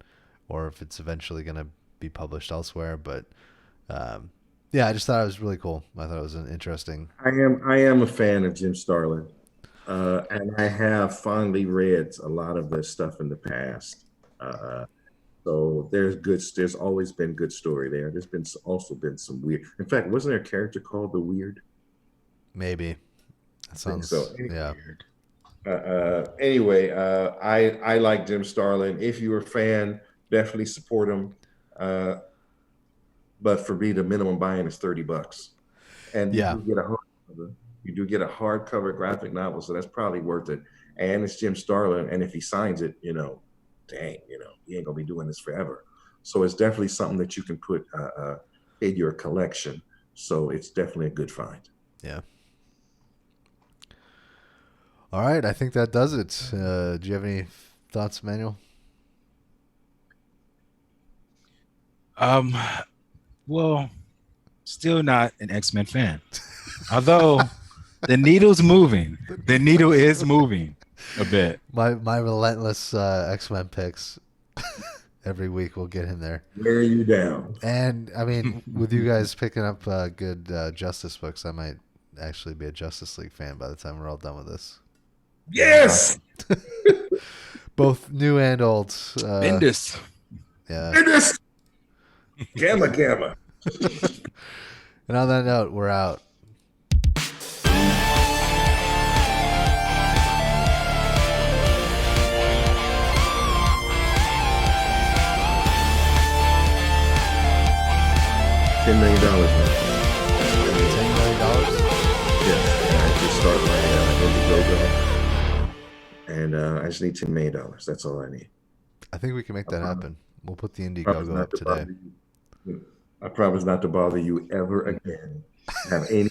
or if it's eventually going to be published elsewhere. But yeah, I just thought it was really cool. I thought it was an interesting. I am a fan of Jim Starlin, and I have fondly read a lot of this stuff in the past. So there's always been good story there. There's been also been some weird. In fact, wasn't there a character called the Weird? Maybe. That sounds so. Yeah. Anyway, I like Jim Starlin. If you're a fan, definitely support him. But for me, the minimum buy-in is $30, and Yeah. you do get a hardcover graphic novel, so that's probably worth it. And it's Jim Starlin, and if he signs it, dang, he ain't gonna be doing this forever. So it's definitely something that you can put in your collection. So it's definitely a good find. Yeah. All right, I think that does it. Do you have any thoughts, Manuel? Well, still not an X-Men fan. Although the needle's moving. The needle is moving a bit. My relentless X-Men picks every week will get him there. Wear you down. And I mean, with you guys picking up good Justice books, I might actually be a Justice League fan by the time we're all done with this. Yes. Both new and old. Bendis. Yeah. Bendis. Gamma. And on that note, we're out. $10 million, man. $10 million? Yes. And I just start my Indiegogo, and I just need $10 million. That's all I need. I think we can make that happen. We'll put the Indiegogo up today. I promise not to bother you ever again. Have any